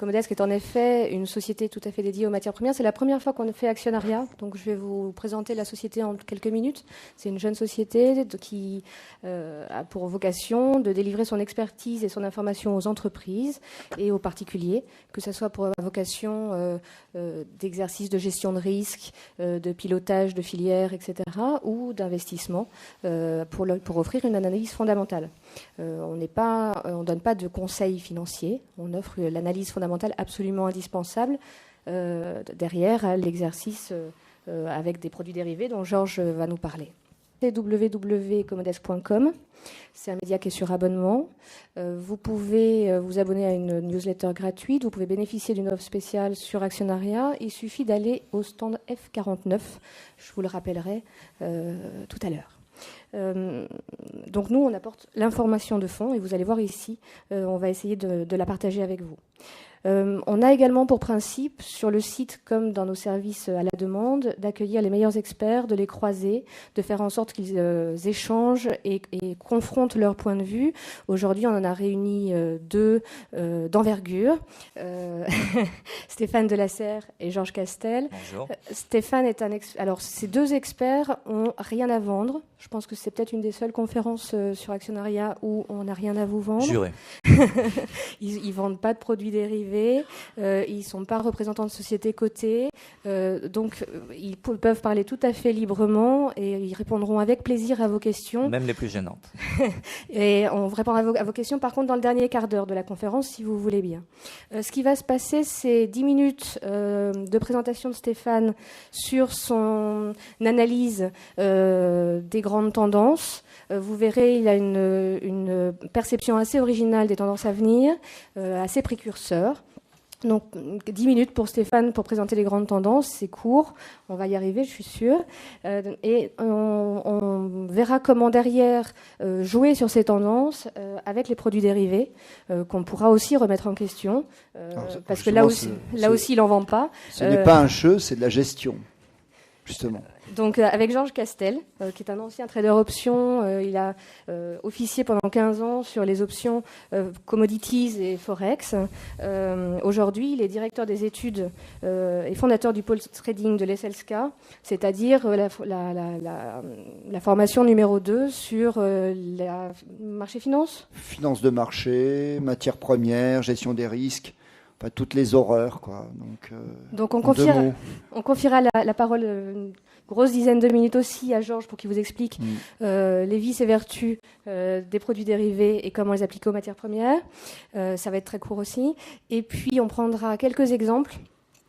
Comodesk est en effet une société tout à fait dédiée aux matières premières. C'est la première fois qu'on fait actionnariat, donc je vais vous présenter la société en quelques minutes. C'est une jeune société qui a pour vocation de délivrer son expertise et son information aux entreprises et aux particuliers, que ce soit pour la vocation d'exercice de gestion de risque, de pilotage de filières, etc., ou d'investissement pour offrir une analyse fondamentale. On ne donne pas de conseils financiers, on offre l'analyse fondamentale absolument indispensable derrière l'exercice avec des produits dérivés dont Georges va nous parler. www.comodesk.com. C'est un média qui est sur abonnement. Vous pouvez vous abonner à une newsletter gratuite. Vous pouvez bénéficier d'une offre spéciale sur actionnariat. Il suffit d'aller au stand F49. Je vous le rappellerai tout à l'heure. Donc nous, on apporte l'information de fond et vous allez voir ici, on va essayer de la partager avec vous. On a également pour principe, sur le site comme dans nos services à la demande, d'accueillir les meilleurs experts, de les croiser, de faire en sorte qu'ils échangent et confrontent leurs points de vue. Aujourd'hui, on en a réuni deux d'envergure, Stéphane Delasserre et Georges Castel. Bonjour. Stéphane est Alors, ces deux experts ont rien à vendre. Je pense que c'est peut-être une des seules conférences sur actionnariat où on n'a rien à vous vendre. Juré. Ils vendent pas de produits dérivés. Ils sont pas représentants de sociétés cotées. Donc, ils peuvent parler tout à fait librement et ils répondront avec plaisir à vos questions. Même les plus gênantes. Et on répond à vos questions, par contre, dans le dernier quart d'heure de la conférence, si vous voulez bien. Ce qui va se passer, c'est 10 minutes de présentation de Stéphane sur son analyse des grandes tendances. Vous verrez, il a une perception assez originale des tendances à venir, assez précurseur. Donc 10 minutes pour Stéphane pour présenter les grandes tendances, c'est court, on va y arriver, je suis sûre. Et on verra comment derrière jouer sur ces tendances avec les produits dérivés qu'on pourra aussi remettre en question, parce que là aussi il n'en vend pas. Ce n'est pas un jeu, c'est de la gestion, justement. Donc avec Georges Castel, qui est un ancien trader options, il a officié pendant 15 ans sur les options commodities et forex. Aujourd'hui, il est directeur des études et fondateur du pôle trading de l'ESSELSCA, c'est-à-dire la formation numéro 2 sur la marché finance. Finance de marché, matières premières, gestion des risques. Pas toutes les horreurs, quoi. Donc on confiera la parole une grosse dizaine de minutes aussi à Georges pour qu'il vous explique les vices et vertus des produits dérivés et comment les appliquer aux matières premières. Ça va être très court aussi. Et puis on prendra quelques exemples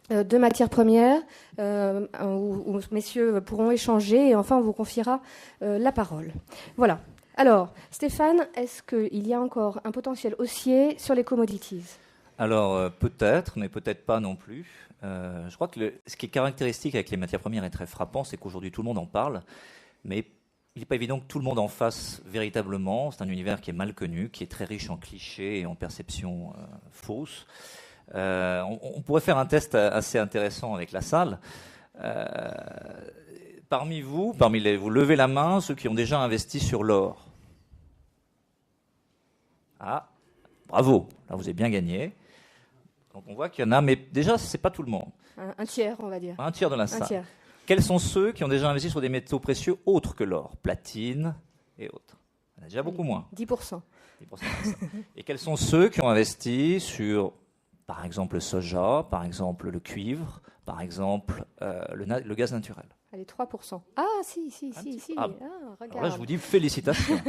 de matières premières où messieurs pourront échanger et enfin on vous confiera la parole. Voilà. Alors, Stéphane, est-ce qu'il y a encore un potentiel haussier sur les commodities ? Alors, peut-être, mais peut-être pas non plus. Je crois que ce qui est caractéristique avec les matières premières est très frappant, c'est qu'aujourd'hui tout le monde en parle, mais il n'est pas évident que tout le monde en fasse véritablement. C'est un univers qui est mal connu, qui est très riche en clichés et en perceptions fausses. On pourrait faire un test assez intéressant avec la salle. Vous levez la main, ceux qui ont déjà investi sur l'or. Ah, bravo, là vous avez bien gagné. Donc on voit qu'il y en a, mais déjà, ce n'est pas tout le monde. Un tiers, on va dire. Un tiers de la salle. Tiers. Quels sont ceux qui ont déjà investi sur des métaux précieux autres que l'or, platine et autres? Il y en a déjà beaucoup moins. 10%. 10%. Et quels sont ceux qui ont investi sur, par exemple, le soja, par exemple, le cuivre, par exemple, le gaz naturel? Allez, 3%. Ah, si. Ah, regarde. Alors là, je vous dis félicitations.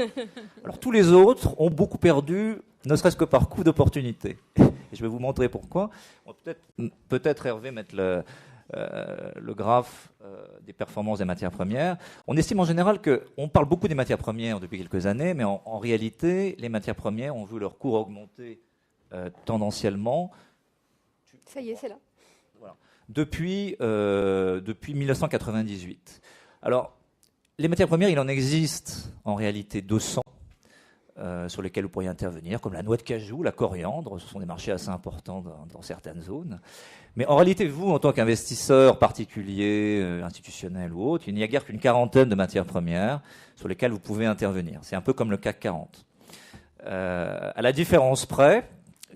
Alors, tous les autres ont beaucoup perdu, ne serait-ce que par coup d'opportunité. Et je vais vous montrer pourquoi. On va peut-être Hervé, mettre le graphe des performances des matières premières. On estime en général qu'on parle beaucoup des matières premières depuis quelques années, mais en réalité, les matières premières ont vu leur cours augmenter tendanciellement. Ça y est, c'est là. Voilà. Depuis 1998. Alors, les matières premières, il en existe en réalité 200 sur lesquels vous pourriez intervenir, comme la noix de cajou, la coriandre. Ce sont des marchés assez importants dans certaines zones. Mais en réalité, vous, en tant qu'investisseur particulier, institutionnel ou autre, il n'y a guère qu'une quarantaine de matières premières sur lesquelles vous pouvez intervenir. C'est un peu comme le CAC 40. À la différence près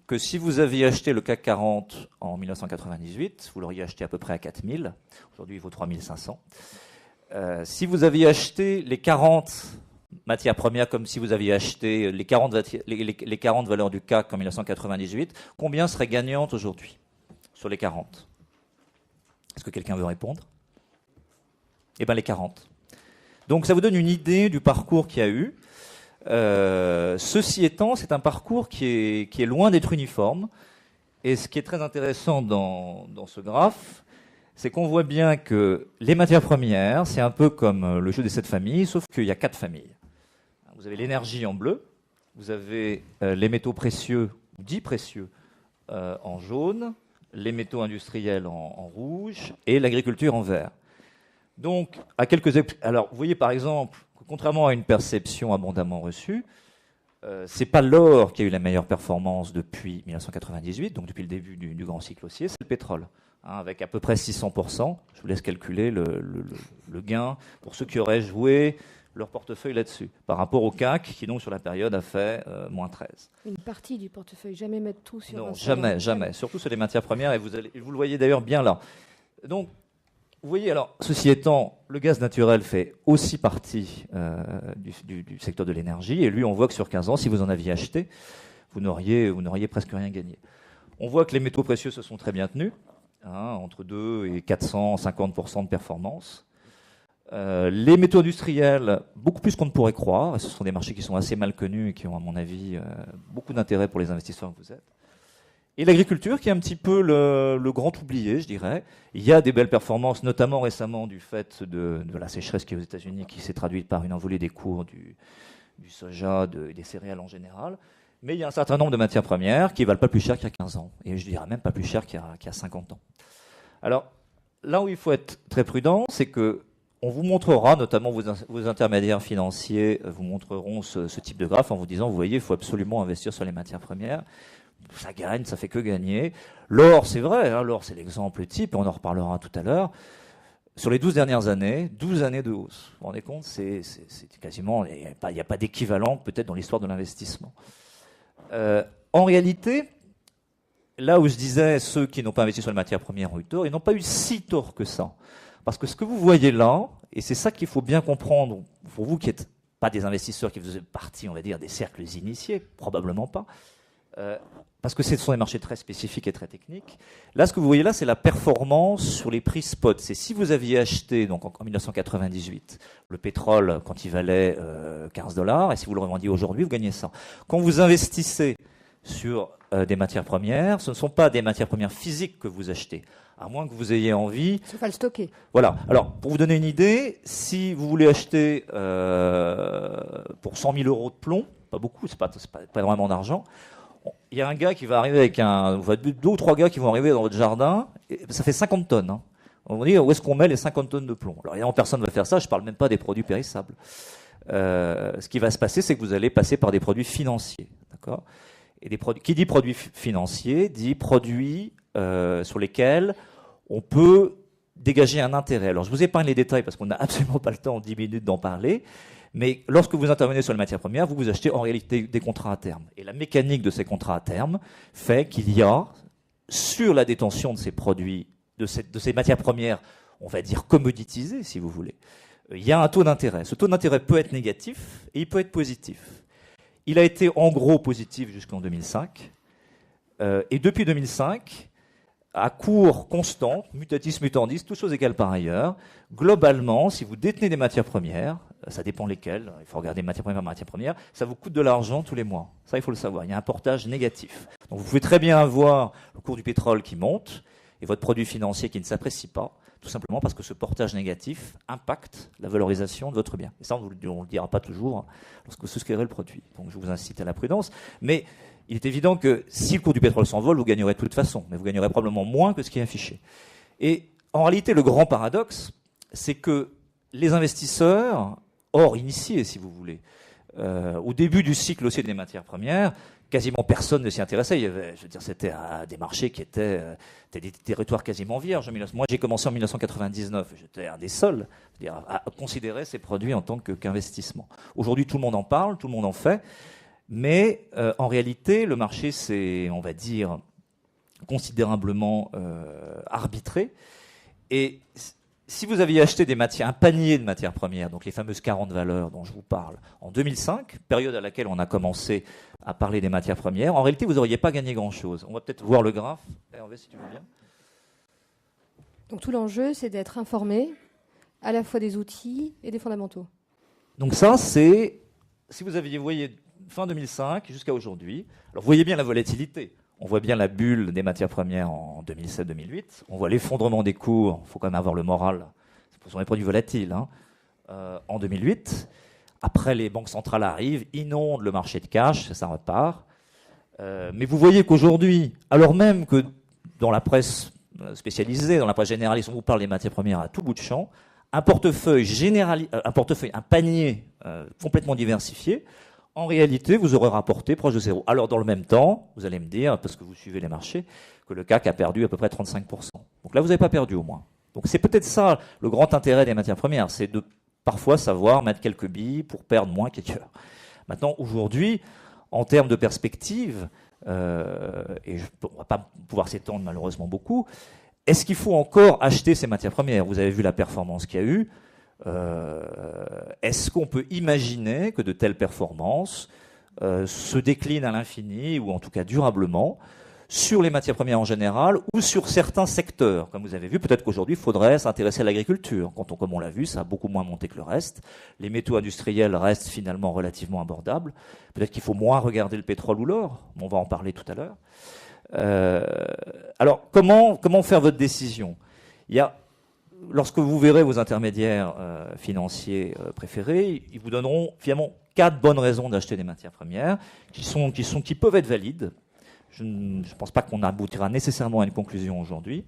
que si vous aviez acheté le CAC 40 en 1998, vous l'auriez acheté à peu près à 4000. Aujourd'hui, il vaut 3500. Si vous aviez acheté les 40 matières premières comme si vous aviez acheté les 40 valeurs du CAC en 1998, combien seraient gagnantes aujourd'hui sur les 40? Est-ce que quelqu'un veut répondre? Eh bien, les 40. Donc, ça vous donne une idée du parcours qu'il y a eu. Ceci étant, c'est un parcours qui est loin d'être uniforme. Et ce qui est très intéressant dans ce graphe, c'est qu'on voit bien que les matières premières, c'est un peu comme le jeu des 7 familles, sauf qu'il y a 4 familles. Vous avez l'énergie en bleu, vous avez les métaux précieux, ou dits précieux, en jaune, les métaux industriels en rouge et l'agriculture en vert. Donc, alors, vous voyez par exemple, que contrairement à une perception abondamment reçue, c'est pas l'or qui a eu la meilleure performance depuis 1998, donc depuis le début du grand cycle haussier, c'est le pétrole, avec à peu près 600%. Je vous laisse calculer le gain pour ceux qui auraient joué leur portefeuille là-dessus, par rapport au CAC, qui donc sur la période a fait moins 13. Une partie du portefeuille, jamais mettre tout sur non, un jamais, surtout sur les matières premières, et vous le voyez d'ailleurs bien là. Donc, vous voyez, alors, ceci étant, le gaz naturel fait aussi partie du secteur de l'énergie, et lui, on voit que sur 15 ans, si vous en aviez acheté, vous n'auriez presque rien gagné. On voit que les métaux précieux se sont très bien tenus, entre 2 et 450% de performance. Les métaux industriels, beaucoup plus qu'on ne pourrait croire, et ce sont des marchés qui sont assez mal connus et qui ont, à mon avis, beaucoup d'intérêt pour les investisseurs que vous êtes. Et l'agriculture, qui est un petit peu le grand oublié, je dirais. Il y a des belles performances, notamment récemment du fait de la sécheresse qui est aux États-Unis, qui s'est traduite par une envolée des cours du soja, des céréales en général. Mais il y a un certain nombre de matières premières qui ne valent pas plus cher qu'il y a 15 ans. Et je dirais même pas plus cher qu'il y a 50 ans. Alors, là où il faut être très prudent, c'est que on vous montrera, notamment vos intermédiaires financiers, vous montreront ce type de graphe en vous disant, vous voyez, il faut absolument investir sur les matières premières. Ça gagne, ça fait que gagner. L'or, c'est vrai, l'or c'est l'exemple type, et on en reparlera tout à l'heure. Sur les 12 dernières années, 12 années de hausse. Vous vous rendez compte, c'est quasiment, il n'y a pas d'équivalent peut-être dans l'histoire de l'investissement. En réalité, là où je disais ceux qui n'ont pas investi sur les matières premières ont eu tort, ils n'ont pas eu si tort que ça. Parce que ce que vous voyez là, et c'est ça qu'il faut bien comprendre, pour vous qui n'êtes pas des investisseurs qui faisaient partie, on va dire, des cercles initiés, probablement pas, parce que ce sont des marchés très spécifiques et très techniques. Là, ce que vous voyez là, c'est la performance sur les prix spot. C'est si vous aviez acheté, donc en 1998, le pétrole quand il valait $15, et si vous le revendiez aujourd'hui, vous gagnez ça. Quand vous investissez sur des matières premières, ce ne sont pas des matières premières physiques que vous achetez, à moins que vous ayez envie. Sauf à le stocker. Voilà. Alors, pour vous donner une idée, si vous voulez acheter pour 100 000 € de plomb, pas beaucoup, c'est pas énormément d'argent, il y a un gars qui va arriver avec deux ou trois gars qui vont arriver dans votre jardin, et ça fait 50 tonnes. On va dire, où est-ce qu'on met les 50 tonnes de plomb? Alors, évidemment, personne ne va faire ça, je ne parle même pas des produits périssables. Ce qui va se passer, c'est que vous allez passer par des produits financiers. D'accord? Et qui dit produits financiers, dit produits sur lesquels on peut dégager un intérêt. Alors, je vous épargne les détails parce qu'on n'a absolument pas le temps en 10 minutes d'en parler. Mais lorsque vous intervenez sur les matières premières, vous achetez en réalité des contrats à terme. Et la mécanique de ces contrats à terme fait qu'il y a, sur la détention de ces produits, de ces matières premières, on va dire commoditisées, si vous voulez, il y a un taux d'intérêt. Ce taux d'intérêt peut être négatif et il peut être positif. Il a été en gros positif jusqu'en 2005. Et depuis 2005, à cours constant, mutatis mutandis, toutes choses égales par ailleurs, globalement, si vous détenez des matières premières, ça dépend lesquelles, il faut regarder matière première, ça vous coûte de l'argent tous les mois. Ça, il faut le savoir. Il y a un portage négatif. Donc vous pouvez très bien avoir le cours du pétrole qui monte et votre produit financier qui ne s'apprécie pas, tout simplement parce que ce portage négatif impacte la valorisation de votre bien. Et ça, on ne le dira pas toujours lorsque vous souscrirez le produit. Donc je vous incite à la prudence. Mais il est évident que si le cours du pétrole s'envole, vous gagnerez de toute façon, mais vous gagnerez probablement moins que ce qui est affiché. Et en réalité, le grand paradoxe, c'est que les investisseurs, hors initiés, si vous voulez, au début du cycle haussier des matières premières, quasiment personne ne s'y intéressait. Il y avait, c'était des marchés qui étaient des territoires quasiment vierges. Moi, j'ai commencé en 1999. J'étais un des seuls à considérer ces produits en tant qu'investissement. Aujourd'hui, tout le monde en parle, tout le monde en fait. Mais en réalité, le marché s'est, on va dire, considérablement arbitré. Et si vous aviez acheté un panier de matières premières, donc les fameuses 40 valeurs dont je vous parle, en 2005, période à laquelle on a commencé à parler des matières premières, en réalité, vous n'auriez pas gagné grand-chose. On va peut-être voir le graphe. Hervé, si tu veux bien. Donc tout l'enjeu, c'est d'être informé à la fois des outils et des fondamentaux. Donc ça, c'est, si vous voyez, fin 2005 jusqu'à aujourd'hui, alors vous voyez bien la volatilité. On voit bien la bulle des matières premières en 2007-2008. On voit l'effondrement des cours. Il faut quand même avoir le moral. Ce sont des produits volatiles. En 2008. Après, les banques centrales arrivent, inondent le marché de cash, ça repart. Mais vous voyez qu'aujourd'hui, alors même que dans la presse spécialisée, dans la presse généraliste, on vous parle des matières premières à tout bout de champ, un panier complètement diversifié, en réalité, vous aurez rapporté proche de zéro. Alors, dans le même temps, vous allez me dire, parce que vous suivez les marchés, que le CAC a perdu à peu près 35%. Donc là, vous n'avez pas perdu au moins. Donc c'est peut-être ça le grand intérêt des matières premières, c'est de parfois savoir mettre quelques billes pour perdre moins qu'ailleurs. Maintenant, aujourd'hui, en termes de perspective, et on ne va pas pouvoir s'étendre malheureusement beaucoup, est-ce qu'il faut encore acheter ces matières premières ? Vous avez vu la performance qu'il y a eu. Est-ce qu'on peut imaginer que de telles performances se déclinent à l'infini, ou en tout cas durablement, sur les matières premières en général, ou sur certains secteurs ? Comme vous avez vu, peut-être qu'aujourd'hui, il faudrait s'intéresser à l'agriculture. Comme on l'a vu, ça a beaucoup moins monté que le reste. Les métaux industriels restent finalement relativement abordables. Peut-être qu'il faut moins regarder le pétrole ou l'or. On va en parler tout à l'heure. Alors, comment faire votre décision ? Lorsque vous verrez vos intermédiaires financiers préférés, ils vous donneront finalement 4 bonnes raisons d'acheter des matières premières qui peuvent être valides. Je ne pense pas qu'on aboutira nécessairement à une conclusion aujourd'hui.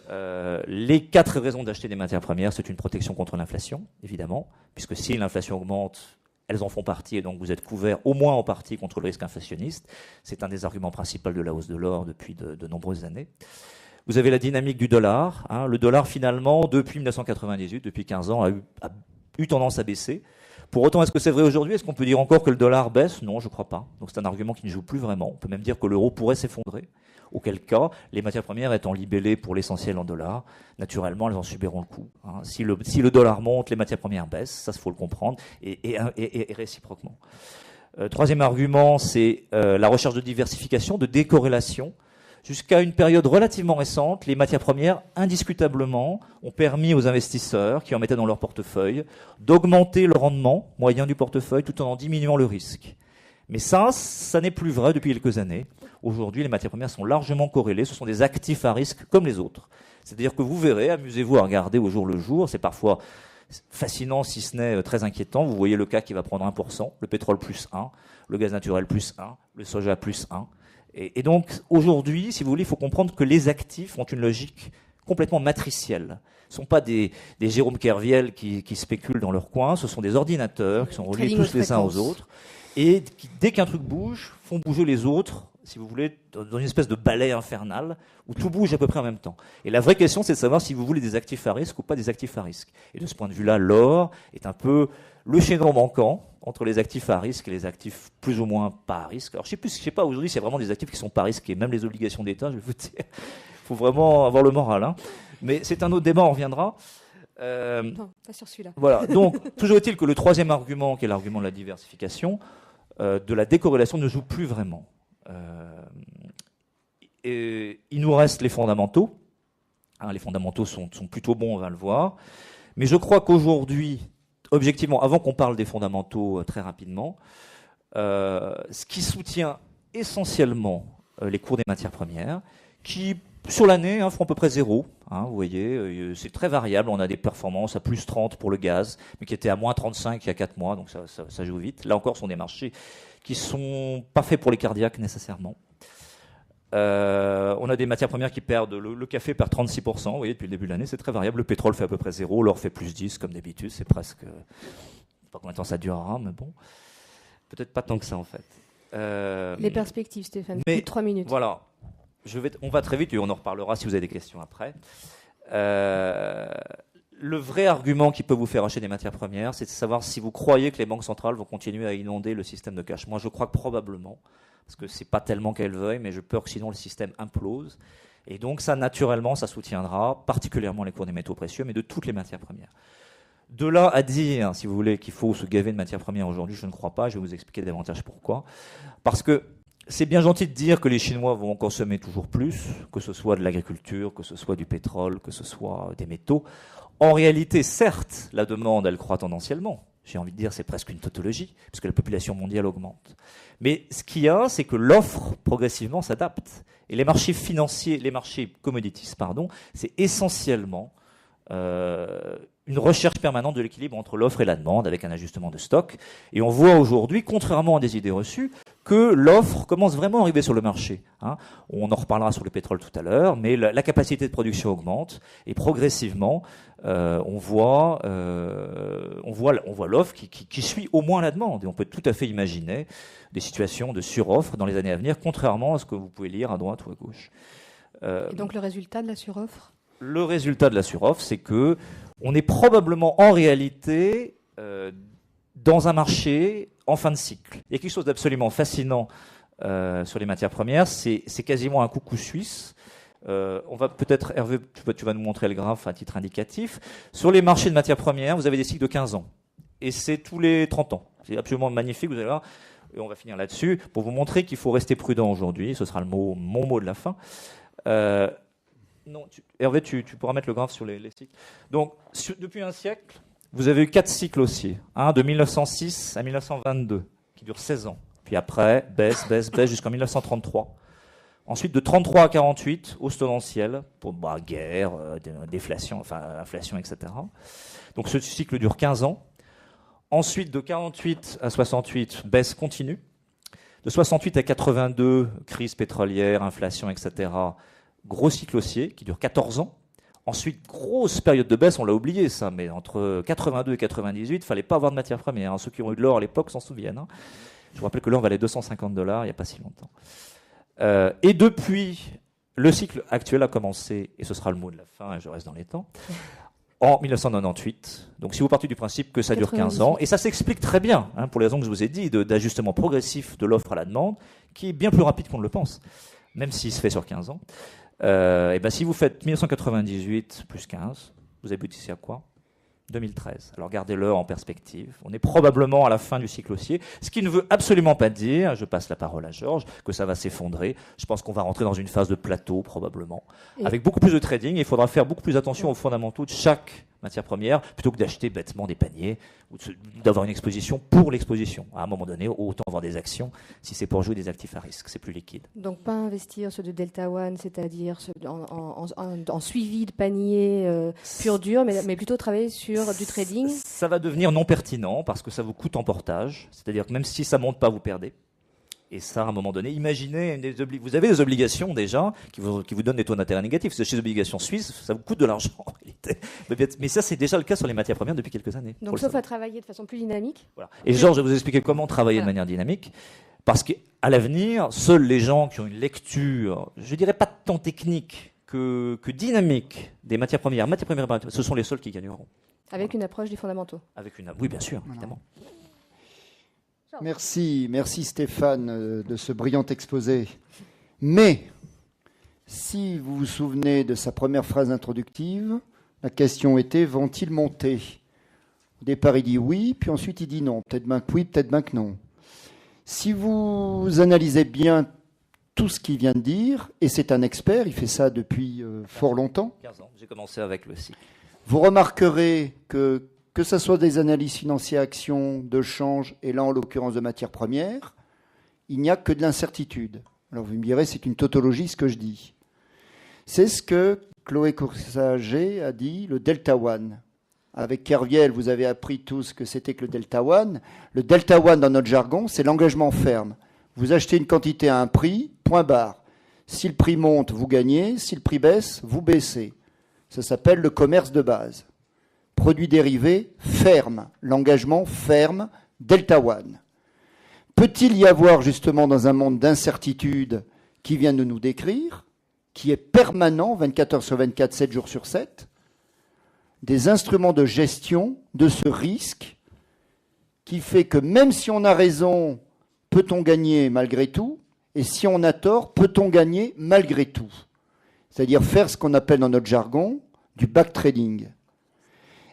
Les 4 raisons d'acheter des matières premières, c'est une protection contre l'inflation, évidemment, puisque si l'inflation augmente, elles en font partie, et donc vous êtes couvert au moins en partie contre le risque inflationniste. C'est un des arguments principaux de la hausse de l'or depuis de nombreuses années. Vous avez la dynamique du dollar. Le dollar, finalement, depuis 1998, depuis 15 ans, a eu tendance à baisser. Pour autant, est-ce que c'est vrai aujourd'hui ? Est-ce qu'on peut dire encore que le dollar baisse ? Non, je ne crois pas. Donc c'est un argument qui ne joue plus vraiment. On peut même dire que l'euro pourrait s'effondrer. Auquel cas, les matières premières étant libellées pour l'essentiel en dollars, naturellement, elles en subiront le coup. Si le dollar monte, les matières premières baissent. Ça, il faut le comprendre. Et réciproquement. Troisième argument, c'est la recherche de diversification, de décorrélation. Jusqu'à une période relativement récente, les matières premières, indiscutablement, ont permis aux investisseurs qui en mettaient dans leur portefeuille d'augmenter le rendement moyen du portefeuille tout en diminuant le risque. Mais ça n'est plus vrai depuis quelques années. Aujourd'hui, les matières premières sont largement corrélées. Ce sont des actifs à risque comme les autres. C'est-à-dire que vous verrez, amusez-vous à regarder au jour le jour. C'est parfois fascinant, si ce n'est très inquiétant. Vous voyez le CAC qui va prendre 1%, le pétrole plus 1, le gaz naturel plus 1, le soja plus 1. Et donc, aujourd'hui, si vous voulez, il faut comprendre que les actifs ont une logique complètement matricielle. Ce ne sont pas des Jérôme Kerviel qui spéculent dans leur coin, ce sont des ordinateurs qui sont reliés tous les uns aux autres, et qui, dès qu'un truc bouge, font bouger les autres, si vous voulez, dans une espèce de balai infernal, où tout bouge à peu près en même temps. Et la vraie question, c'est de savoir si vous voulez des actifs à risque ou pas des actifs à risque. Et de ce point de vue-là, l'or est un peu le chaînon manquant entre les actifs à risque et les actifs plus ou moins pas à risque. Alors je sais pas aujourd'hui, c'est vraiment des actifs qui sont pas risqués, même les obligations d'État, je vais vous dire. Il faut vraiment avoir le moral. Mais c'est un autre débat, on reviendra. Non, pas sur celui-là. Voilà. Donc, toujours est-il que le troisième argument, qui est l'argument de la diversification, de la décorrélation, ne joue plus vraiment. Et il nous reste les fondamentaux. Les fondamentaux sont plutôt bons, on va le voir. Mais je crois qu'aujourd'hui, objectivement, avant qu'on parle des fondamentaux très rapidement, ce qui soutient essentiellement les cours des matières premières, qui sur l'année font à peu près zéro. Vous voyez, c'est très variable. On a des performances à plus 30 pour le gaz, mais qui étaient à moins 35 il y a 4 mois, donc ça joue vite. Là encore, ce sont des marchés qui sont pas faits pour les cardiaques nécessairement. On a des matières premières qui perdent, le café perd 36%, vous voyez, depuis le début de l'année, c'est très variable. Le pétrole fait à peu près zéro, l'or fait plus 10, comme d'habitude, c'est presque, je ne sais pas combien de temps ça durera, mais bon, peut-être pas tant que ça en fait. Les perspectives, Stéphane, plus de 3 minutes. Voilà, on va très vite et on en reparlera si vous avez des questions après. le vrai argument qui peut vous faire acheter des matières premières, c'est de savoir si vous croyez que les banques centrales vont continuer à inonder le système de cash. Moi, je crois que probablement, parce que c'est pas tellement qu'elles veuillent, mais je peur que sinon le système implose. Et donc, ça, naturellement, ça soutiendra particulièrement les cours des métaux précieux, mais de toutes les matières premières. De là à dire, si vous voulez, qu'il faut se gaver de matières premières aujourd'hui, je ne crois pas. Je vais vous expliquer davantage pourquoi. Parce que c'est bien gentil de dire que les Chinois vont en consommer toujours plus, que ce soit de l'agriculture, que ce soit du pétrole, que ce soit des métaux. En réalité, certes, la demande, elle croît tendanciellement. J'ai envie de dire, c'est presque une tautologie, puisque la population mondiale augmente. Mais ce qu'il y a, c'est que l'offre, progressivement, s'adapte. Et les marchés financiers, les marchés commodities, c'est essentiellement une recherche permanente de l'équilibre entre l'offre et la demande, avec un ajustement de stock. Et on voit aujourd'hui, contrairement à des idées reçues, que l'offre commence vraiment à arriver sur le marché. On en reparlera sur le pétrole tout à l'heure, mais la capacité de production augmente, et progressivement, on voit l'offre qui suit au moins la demande. Et on peut tout à fait imaginer des situations de suroffre dans les années à venir, contrairement à ce que vous pouvez lire à droite ou à gauche. Et donc le résultat de la suroffre ? Le résultat de la suroffre, c'est que on est probablement en réalité dans un marché en fin de cycle. Il y a quelque chose d'absolument fascinant sur les matières premières, c'est quasiment un coucou suisse. On va peut-être, Hervé, tu vas nous montrer le graphe à titre indicatif. Sur les marchés de matières premières, vous avez des cycles de 15 ans. Et c'est tous les 30 ans. C'est absolument magnifique, vous allez voir. Et on va finir là-dessus pour vous montrer qu'il faut rester prudent aujourd'hui. Ce sera mon mot de la fin. Non, Hervé, tu pourras mettre le graphe sur les cycles. Donc, depuis un siècle, vous avez eu 4 cycles haussiers. De 1906 à 1922, qui durent 16 ans. Puis après, baisse jusqu'en 1933. Ensuite, de 33 à 48, hausse tendancielle, pour guerre, déflation, inflation, etc. Donc ce cycle dure 15 ans. Ensuite, de 48 à 68, baisse continue. De 68 à 82, crise pétrolière, inflation, etc. Gros cycle haussier qui dure 14 ans. Ensuite, grosse période de baisse, on l'a oublié ça, mais entre 82 et 98, il ne fallait pas avoir de matières premières. Ceux qui ont eu de l'or à l'époque s'en souviennent. Je vous rappelle que l'or valait $250 il n'y a pas si longtemps. Et depuis, le cycle actuel a commencé, et ce sera le mot de la fin, et je reste dans les temps, en 1998. Donc si vous partez du principe que ça dure 15 ans, et ça s'explique très bien, pour les raisons que je vous ai dit, d'ajustement progressif de l'offre à la demande, qui est bien plus rapide qu'on ne le pense, même s'il se fait sur 15 ans. Et si vous faites 1998 plus 15, vous aboutissez à quoi ? 2013. Alors gardez-le en perspective. On est probablement à la fin du cycle haussier, ce qui ne veut absolument pas dire, je passe la parole à Georges, que ça va s'effondrer. Je pense qu'on va rentrer dans une phase de plateau probablement, avec beaucoup plus de trading. Il faudra faire beaucoup plus attention aux fondamentaux de chaque matière première, plutôt que d'acheter bêtement des paniers ou d'avoir une exposition pour l'exposition. À un moment donné, autant avoir des actions si c'est pour jouer des actifs à risque, c'est plus liquide. Donc pas investir ceux de Delta One, c'est-à-dire en suivi de panier pur dur, mais plutôt travailler sur du trading. Ça va devenir non pertinent parce que ça vous coûte en portage, c'est-à-dire que même si ça monte pas, vous perdez. Et ça, à un moment donné, imaginez, vous avez des obligations déjà qui vous donnent des taux d'intérêt négatifs. Chez les obligations suisses, ça vous coûte de l'argent en réalité. Mais ça, c'est déjà le cas sur les matières premières depuis quelques années. Donc sauf à travailler de façon plus dynamique. Voilà. Et Georges, je vais vous expliquer comment travailler de manière dynamique. Parce qu'à l'avenir, seuls les gens qui ont une lecture, je dirais pas tant technique que dynamique des matières premières, ce sont les seuls qui gagneront. Avec une approche des fondamentaux. Oui, bien sûr, évidemment. Merci Stéphane de ce brillant exposé. Mais, si vous vous souvenez de sa première phrase introductive, la question était, vont-ils monter ? Au départ, il dit oui, puis ensuite il dit non. Peut-être bien que oui, peut-être bien que non. Si vous analysez bien tout ce qu'il vient de dire, et c'est un expert, il fait ça depuis fort longtemps. 15 ans, j'ai commencé avec le cycle. Vous remarquerez que ce soit des analyses financières, actions, de change, et là en l'occurrence de matières premières, il n'y a que de l'incertitude. Alors vous me direz, c'est une tautologie ce que je dis. C'est ce que Chloé Coursager a dit, le Delta One. Avec Kerviel, vous avez appris tous ce que c'était que le Delta One. Le Delta One, dans notre jargon, c'est l'engagement ferme. Vous achetez une quantité à un prix, point barre. Si le prix monte, vous gagnez. Si le prix baisse, vous baissez. Ça s'appelle le commerce de base. Produits dérivés, ferme. L'engagement ferme, Delta One. Peut-il y avoir justement dans un monde d'incertitude qui vient de nous décrire, qui est permanent, 24 heures sur 24, 7 jours sur 7, des instruments de gestion de ce risque qui fait que même si on a raison, peut-on gagner malgré tout, et si on a tort, peut-on gagner malgré tout. C'est-à-dire faire ce qu'on appelle dans notre jargon du backtrading.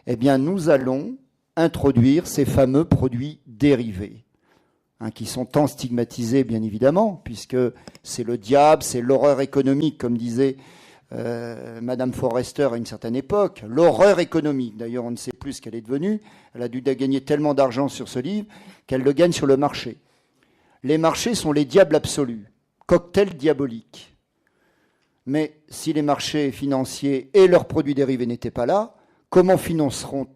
Eh bien, nous allons introduire ces fameux produits dérivés, qui sont tant stigmatisés, bien évidemment, puisque c'est le diable, c'est l'horreur économique, comme disait Madame Forrester à une certaine époque. L'horreur économique, d'ailleurs, on ne sait plus ce qu'elle est devenue. Elle a dû gagner tellement d'argent sur ce livre qu'elle le gagne sur le marché. Les marchés sont les diables absolus, cocktail diabolique. Mais si les marchés financiers et leurs produits dérivés n'étaient pas là, comment financerait-on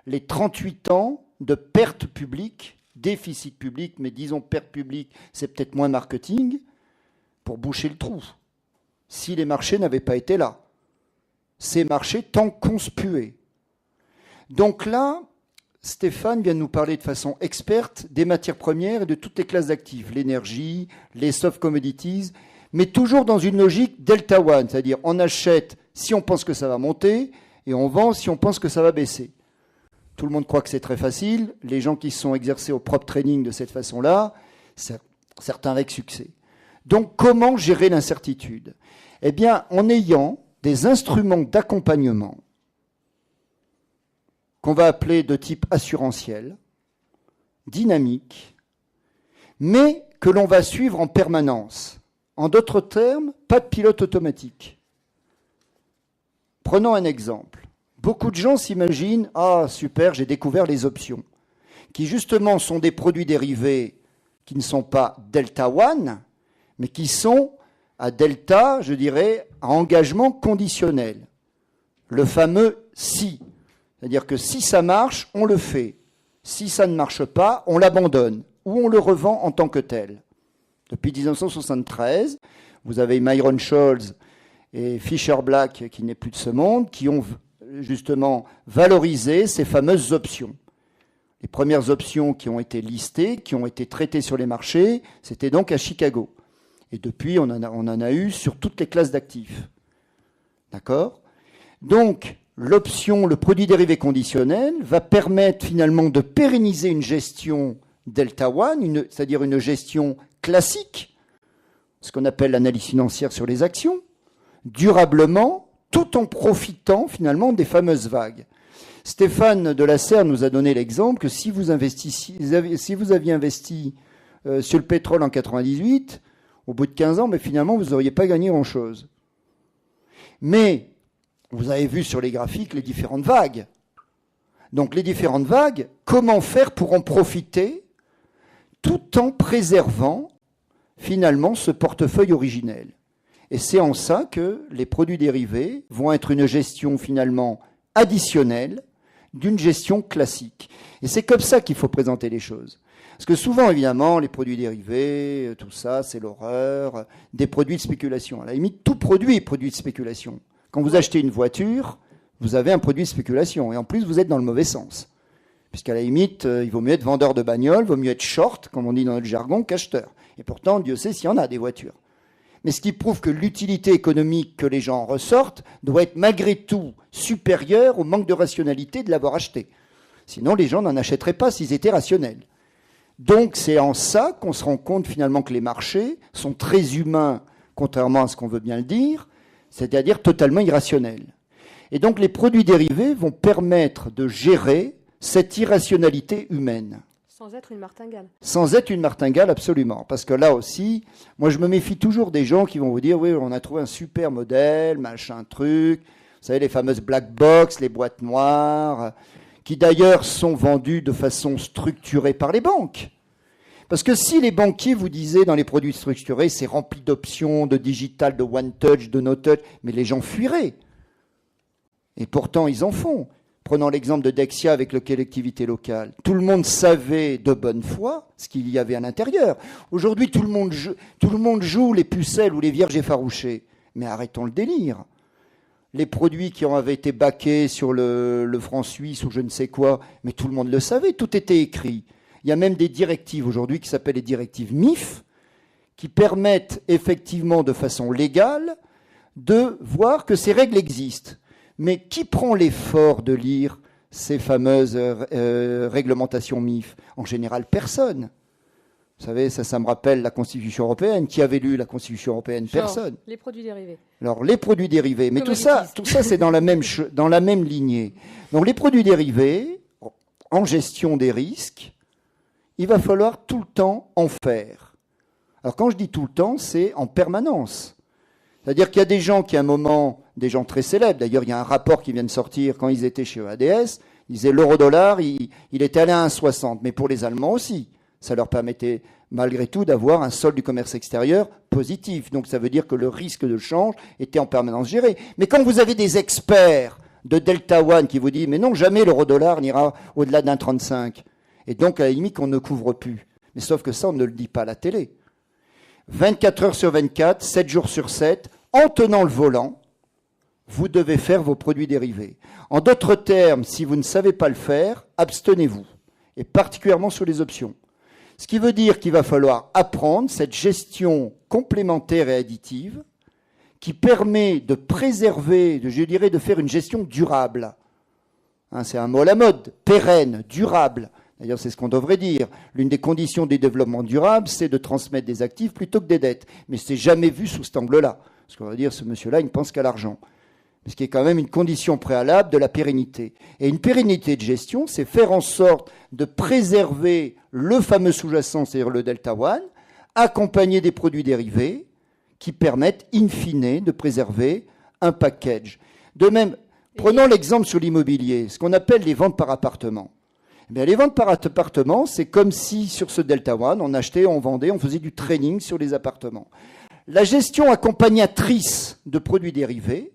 les 38 ans de pertes publiques, déficit public, mais disons perte publique, c'est peut-être moins marketing, pour boucher le trou, si les marchés n'avaient pas été là. Ces marchés tant conspués. Donc là, Stéphane vient de nous parler de façon experte des matières premières et de toutes les classes d'actifs, l'énergie, les soft commodities, mais toujours dans une logique delta one, c'est-à-dire on achète si on pense que ça va monter et on vend si on pense que ça va baisser. Tout le monde croit que c'est très facile. Les gens qui se sont exercés au prop trading de cette façon-là, certains avec succès. Donc comment gérer l'incertitude ? Eh bien, en ayant des instruments d'accompagnement qu'on va appeler de type assurantiel, dynamique, mais que l'on va suivre en permanence. En d'autres termes, pas de pilote automatique. Prenons un exemple. Beaucoup de gens s'imaginent « Ah, super, j'ai découvert les options », qui justement sont des produits dérivés qui ne sont pas delta one, mais qui sont à delta, je dirais, à engagement conditionnel. Le fameux « si ». C'est-à-dire que si ça marche, on le fait. Si ça ne marche pas, on l'abandonne ou on le revend en tant que tel. Depuis 1973, vous avez Myron Scholes et Fisher Black, qui n'est plus de ce monde, qui ont justement valorisé ces fameuses options. Les premières options qui ont été listées, qui ont été traitées sur les marchés, c'était donc à Chicago. Et depuis, on en a eu sur toutes les classes d'actifs. D'accord ? Donc, l'option, le produit dérivé conditionnel, va permettre finalement de pérenniser une gestion delta one, c'est-à-dire une gestion classique, ce qu'on appelle l'analyse financière sur les actions, durablement, tout en profitant finalement des fameuses vagues. Stéphane de la Serre nous a donné l'exemple que si vous aviez investi sur le pétrole en 98, au bout de 15 ans, mais finalement, vous n'auriez pas gagné grand-chose. Mais vous avez vu sur les graphiques les différentes vagues. Donc les différentes vagues, comment faire pour en profiter tout en préservant finalement ce portefeuille originel. Et c'est en ça que les produits dérivés vont être une gestion finalement additionnelle d'une gestion classique. Et c'est comme ça qu'il faut présenter les choses. Parce que souvent, évidemment, les produits dérivés, tout ça, c'est l'horreur, des produits de spéculation. À la limite, tout produit est produit de spéculation. Quand vous achetez une voiture, vous avez un produit de spéculation. Et en plus, vous êtes dans le mauvais sens. Puisqu'à la limite, il vaut mieux être vendeur de bagnole, il vaut mieux être short, comme on dit dans notre jargon, qu'acheteur. Et pourtant, Dieu sait s'il y en a des voitures. Mais ce qui prouve que l'utilité économique que les gens en ressortent doit être malgré tout supérieure au manque de rationalité de l'avoir acheté. Sinon, les gens n'en achèteraient pas s'ils étaient rationnels. Donc, c'est en ça qu'on se rend compte finalement que les marchés sont très humains, contrairement à ce qu'on veut bien le dire, c'est-à-dire totalement irrationnels. Et donc, les produits dérivés vont permettre de gérer cette irrationalité humaine. Sans être une martingale. Sans être une martingale, absolument. Parce que là aussi, moi je me méfie toujours des gens qui vont vous dire « Oui, on a trouvé un super modèle, machin truc. » Vous savez, les fameuses black box, les boîtes noires, qui d'ailleurs sont vendues de façon structurée par les banques. Parce que si les banquiers vous disaient dans les produits structurés, c'est rempli d'options, de digital, de one touch, de no touch, mais les gens fuiraient. Et pourtant, ils en font. Prenons l'exemple de Dexia avec la collectivité locale. Tout le monde savait de bonne foi ce qu'il y avait à l'intérieur. Aujourd'hui, tout le monde joue les pucelles ou les vierges effarouchées. Mais arrêtons le délire. Les produits qui avaient été baqués sur le franc suisse ou je ne sais quoi, mais tout le monde le savait, tout était écrit. Il y a même des directives aujourd'hui qui s'appellent les directives MIF, qui permettent effectivement de façon légale de voir que ces règles existent. Mais qui prend l'effort de lire ces fameuses réglementations MIF? En général, personne. Vous savez, ça me rappelle la Constitution européenne. Qui avait lu la Constitution européenne? Personne. Les produits dérivés. Alors, les produits dérivés. Mais tout ça, c'est dans la même lignée. Donc, les produits dérivés, en gestion des risques, il va falloir tout le temps en faire. Alors, quand je dis tout le temps, c'est en permanence. C'est-à-dire qu'il y a des gens qui, à un moment, des gens très célèbres, d'ailleurs, il y a un rapport qui vient de sortir quand ils étaient chez EADS, ils disaient l'euro-dollar, il était allé à 1,60, mais pour les Allemands aussi. Ça leur permettait, malgré tout, d'avoir un solde du commerce extérieur positif. Donc, ça veut dire que le risque de change était en permanence géré. Mais quand vous avez des experts de Delta One qui vous disent « Mais non, jamais l'euro-dollar n'ira au-delà d'1,35 », et donc, à la limite, on ne couvre plus. Mais sauf que ça, on ne le dit pas à la télé. 24 heures sur 24, 7 jours sur 7, en tenant le volant, vous devez faire vos produits dérivés. En d'autres termes, si vous ne savez pas le faire, abstenez-vous, et particulièrement sur les options. Ce qui veut dire qu'il va falloir apprendre cette gestion complémentaire et additive qui permet de préserver, je dirais, de faire une gestion durable. Hein, c'est un mot à la mode, pérenne, durable. D'ailleurs, c'est ce qu'on devrait dire. L'une des conditions du développement durable, c'est de transmettre des actifs plutôt que des dettes. Mais ce n'est jamais vu sous cet angle-là. Parce qu'on va dire, ce monsieur-là, il ne pense qu'à l'argent. Ce qui est quand même une condition préalable de la pérennité. Et une pérennité de gestion, c'est faire en sorte de préserver le fameux sous-jacent, c'est-à-dire le Delta One, accompagné des produits dérivés qui permettent, in fine, de préserver un package. De même, prenons l'exemple sur l'immobilier, ce qu'on appelle les ventes par appartement. Eh bien, les ventes par appartement, c'est comme si sur ce Delta One, on achetait, on vendait, on faisait du trading sur les appartements. La gestion accompagnatrice de produits dérivés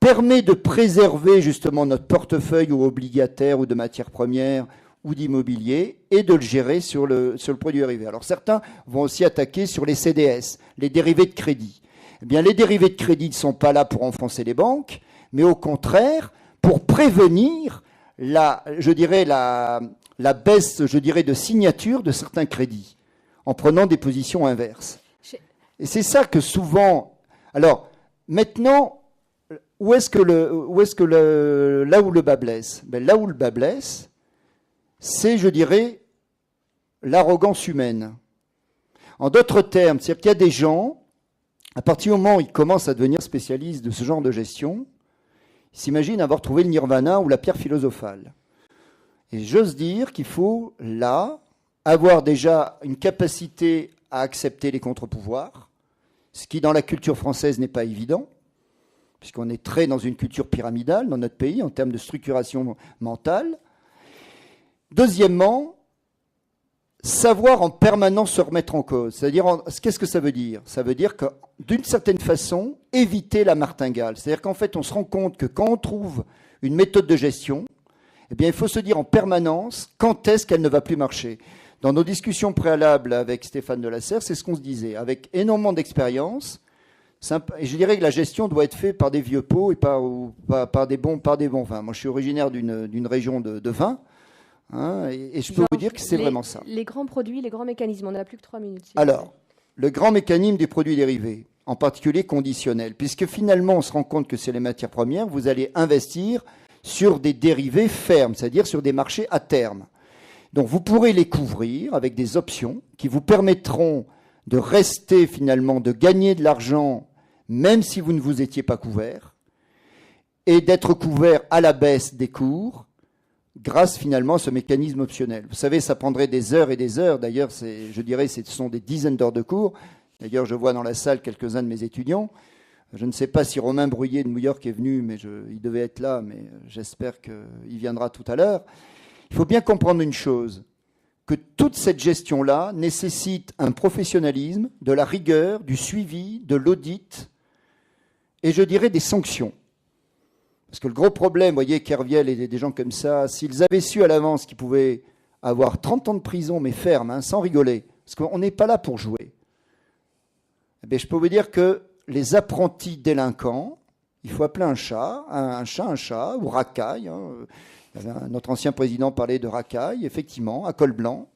permet de préserver justement notre portefeuille ou obligataire ou de matières premières ou d'immobilier et de le gérer sur le produit dérivé. Alors certains vont aussi attaquer sur les CDS, les dérivés de crédit. Eh bien, les dérivés de crédit ne sont pas là pour enfoncer les banques, mais au contraire pour prévenir la baisse, de signature de certains crédits en prenant des positions inverses. Et c'est ça que souvent... Alors, maintenant... Là où le bas blesse? Là où le bas blesse, c'est, je dirais, l'arrogance humaine. En d'autres termes, c'est-à-dire qu'il y a des gens, à partir du moment où ils commencent à devenir spécialistes de ce genre de gestion, ils s'imaginent avoir trouvé le nirvana ou la pierre philosophale. Et j'ose dire qu'il faut, là, avoir déjà une capacité à accepter les contre-pouvoirs, ce qui, dans la culture française, n'est pas évident, puisqu'on est très dans une culture pyramidale dans notre pays en termes de structuration mentale. Deuxièmement, savoir en permanence se remettre en cause. C'est-à-dire, qu'est-ce que ça veut dire? Ça veut dire que, d'une certaine façon, éviter la martingale. C'est-à-dire qu'en fait, on se rend compte que quand on trouve une méthode de gestion, eh bien, il faut se dire en permanence quand est-ce qu'elle ne va plus marcher. Dans nos discussions préalables avec Stéphane Delasserre, c'est ce qu'on se disait. Avec énormément d'expérience, et je dirais que la gestion doit être faite par des vieux pots et par des bons vins. Moi, je suis originaire d'une région de vin, hein, et je peux vous dire que c'est vraiment ça. Les grands produits, les grands mécanismes, on n'a plus que 3 minutes. Alors, le grand mécanisme des produits dérivés, en particulier conditionnels, puisque finalement, on se rend compte que c'est les matières premières, vous allez investir sur des dérivés fermes, c'est-à-dire sur des marchés à terme. Donc, vous pourrez les couvrir avec des options qui vous permettront de rester finalement, de gagner de l'argent même si vous ne vous étiez pas couvert, et d'être couvert à la baisse des cours, grâce finalement à ce mécanisme optionnel. Vous savez, ça prendrait des heures et des heures. D'ailleurs, je dirais ce sont des dizaines d'heures de cours. D'ailleurs, je vois dans la salle quelques-uns de mes étudiants. Je ne sais pas si Romain Bruyé de New York est venu, mais il devait être là, mais j'espère qu'il viendra tout à l'heure. Il faut bien comprendre une chose, que toute cette gestion-là nécessite un professionnalisme, de la rigueur, du suivi, de l'audit, et je dirais des sanctions. Parce que le gros problème, vous voyez, Kerviel et des gens comme ça, s'ils avaient su à l'avance qu'ils pouvaient avoir 30 ans de prison, mais ferme, hein, sans rigoler, parce qu'on n'est pas là pour jouer, eh bien, je peux vous dire que les apprentis délinquants, il faut appeler un chat, ou racaille. Hein. Notre ancien président parlait de racaille, effectivement, à col blanc.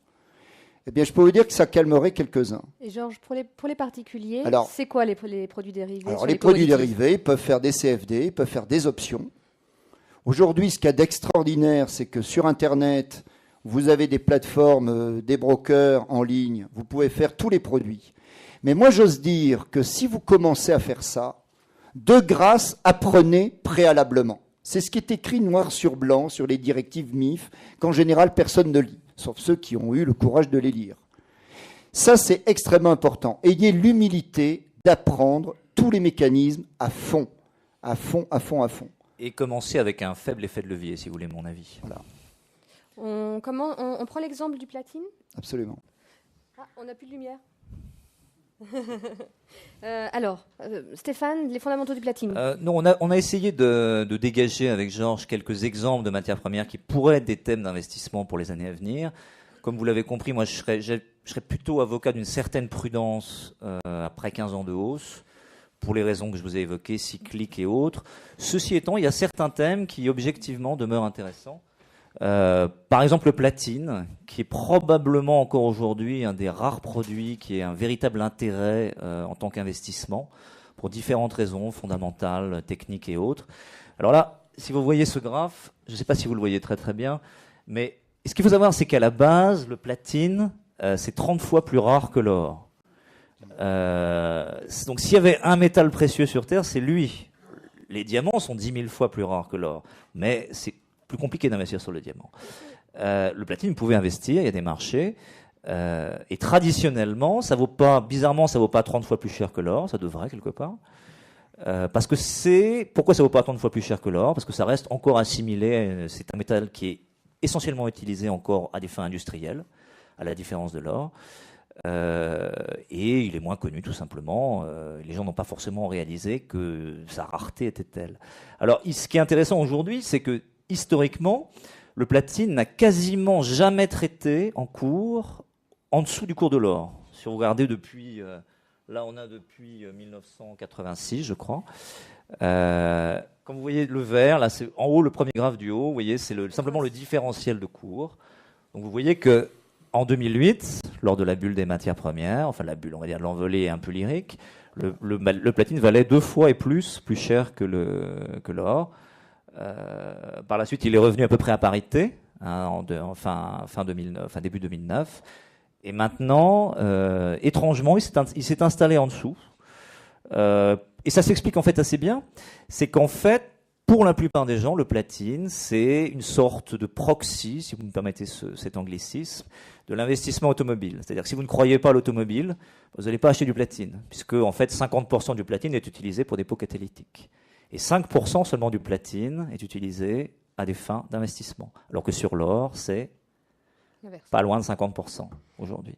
Eh bien, je peux vous dire que ça calmerait quelques-uns. Et Georges, pour les particuliers, c'est quoi les produits dérivés? Alors, les produits dérivés, ils peuvent faire des CFD, ils peuvent faire des options. Aujourd'hui, ce qu'il y a d'extraordinaire, c'est que sur Internet, vous avez des plateformes, des brokers en ligne, vous pouvez faire tous les produits. Mais moi, j'ose dire que si vous commencez à faire ça, de grâce, apprenez préalablement. C'est ce qui est écrit noir sur blanc sur les directives MIF, qu'en général, personne ne lit, sauf ceux qui ont eu le courage de les lire. Ça, c'est extrêmement important. Ayez l'humilité d'apprendre tous les mécanismes à fond, à fond, à fond, à fond. Et commencer avec un faible effet de levier, si vous voulez mon avis. Voilà. On prend l'exemple du platine. Absolument. Ah, on n'a plus de lumière. Stéphane, les fondamentaux du platine. Non, on a essayé de dégager avec Georges quelques exemples de matières premières qui pourraient être des thèmes d'investissement pour les années à venir. Comme vous l'avez compris, moi je serais plutôt avocat d'une certaine prudence après 15 ans de hausse, pour les raisons que je vous ai évoquées, cycliques et autres. Ceci étant, il y a certains thèmes qui objectivement demeurent intéressants. Par exemple le platine, qui est probablement encore aujourd'hui un des rares produits qui ait un véritable intérêt en tant qu'investissement, pour différentes raisons, fondamentales, techniques et autres. Alors là, si vous voyez ce graphe, je ne sais pas si vous le voyez très très bien, mais ce qu'il faut savoir, c'est qu'à la base, le platine, c'est 30 fois plus rare que l'or. Donc s'il y avait un métal précieux sur Terre, c'est lui. Les diamants sont 10 000 fois plus rares que l'or, mais c'est plus compliqué d'investir sur le diamant. Le platine, vous pouvez investir, il y a des marchés, et traditionnellement, bizarrement, ça vaut pas 30 fois plus cher que l'or, ça devrait quelque part. Parce que pourquoi ça vaut pas 30 fois plus cher que l'or? Parce que ça reste encore assimilé, c'est un métal qui est essentiellement utilisé encore à des fins industrielles, à la différence de l'or. Et il est moins connu tout simplement. Les gens n'ont pas forcément réalisé que sa rareté était telle. Alors, ce qui est intéressant aujourd'hui, c'est que historiquement, le platine n'a quasiment jamais traité en cours en dessous du cours de l'or. Si vous regardez depuis, là on a depuis 1986, je crois. Comme vous voyez le vert, là c'est en haut le premier graphe du haut. Vous voyez, c'est simplement le différentiel de cours. Donc vous voyez que en 2008, lors de la bulle des matières premières, enfin la bulle, on va dire l'envolée est un peu lyrique, le platine valait 2 fois et plus cher que l'or. Par la suite, il est revenu à peu près à parité, fin 2009, début 2009. Et maintenant, étrangement, il s'est installé en dessous. Et ça s'explique en fait assez bien. C'est qu'en fait, pour la plupart des gens, le platine, c'est une sorte de proxy, si vous me permettez cet anglicisme, de l'investissement automobile. C'est-à-dire que si vous ne croyez pas à l'automobile, vous n'allez pas acheter du platine, puisque en fait 50% du platine est utilisé pour des pots catalytiques. Et 5% seulement du platine est utilisé à des fins d'investissement. Alors que sur l'or, c'est pas loin de 50% aujourd'hui.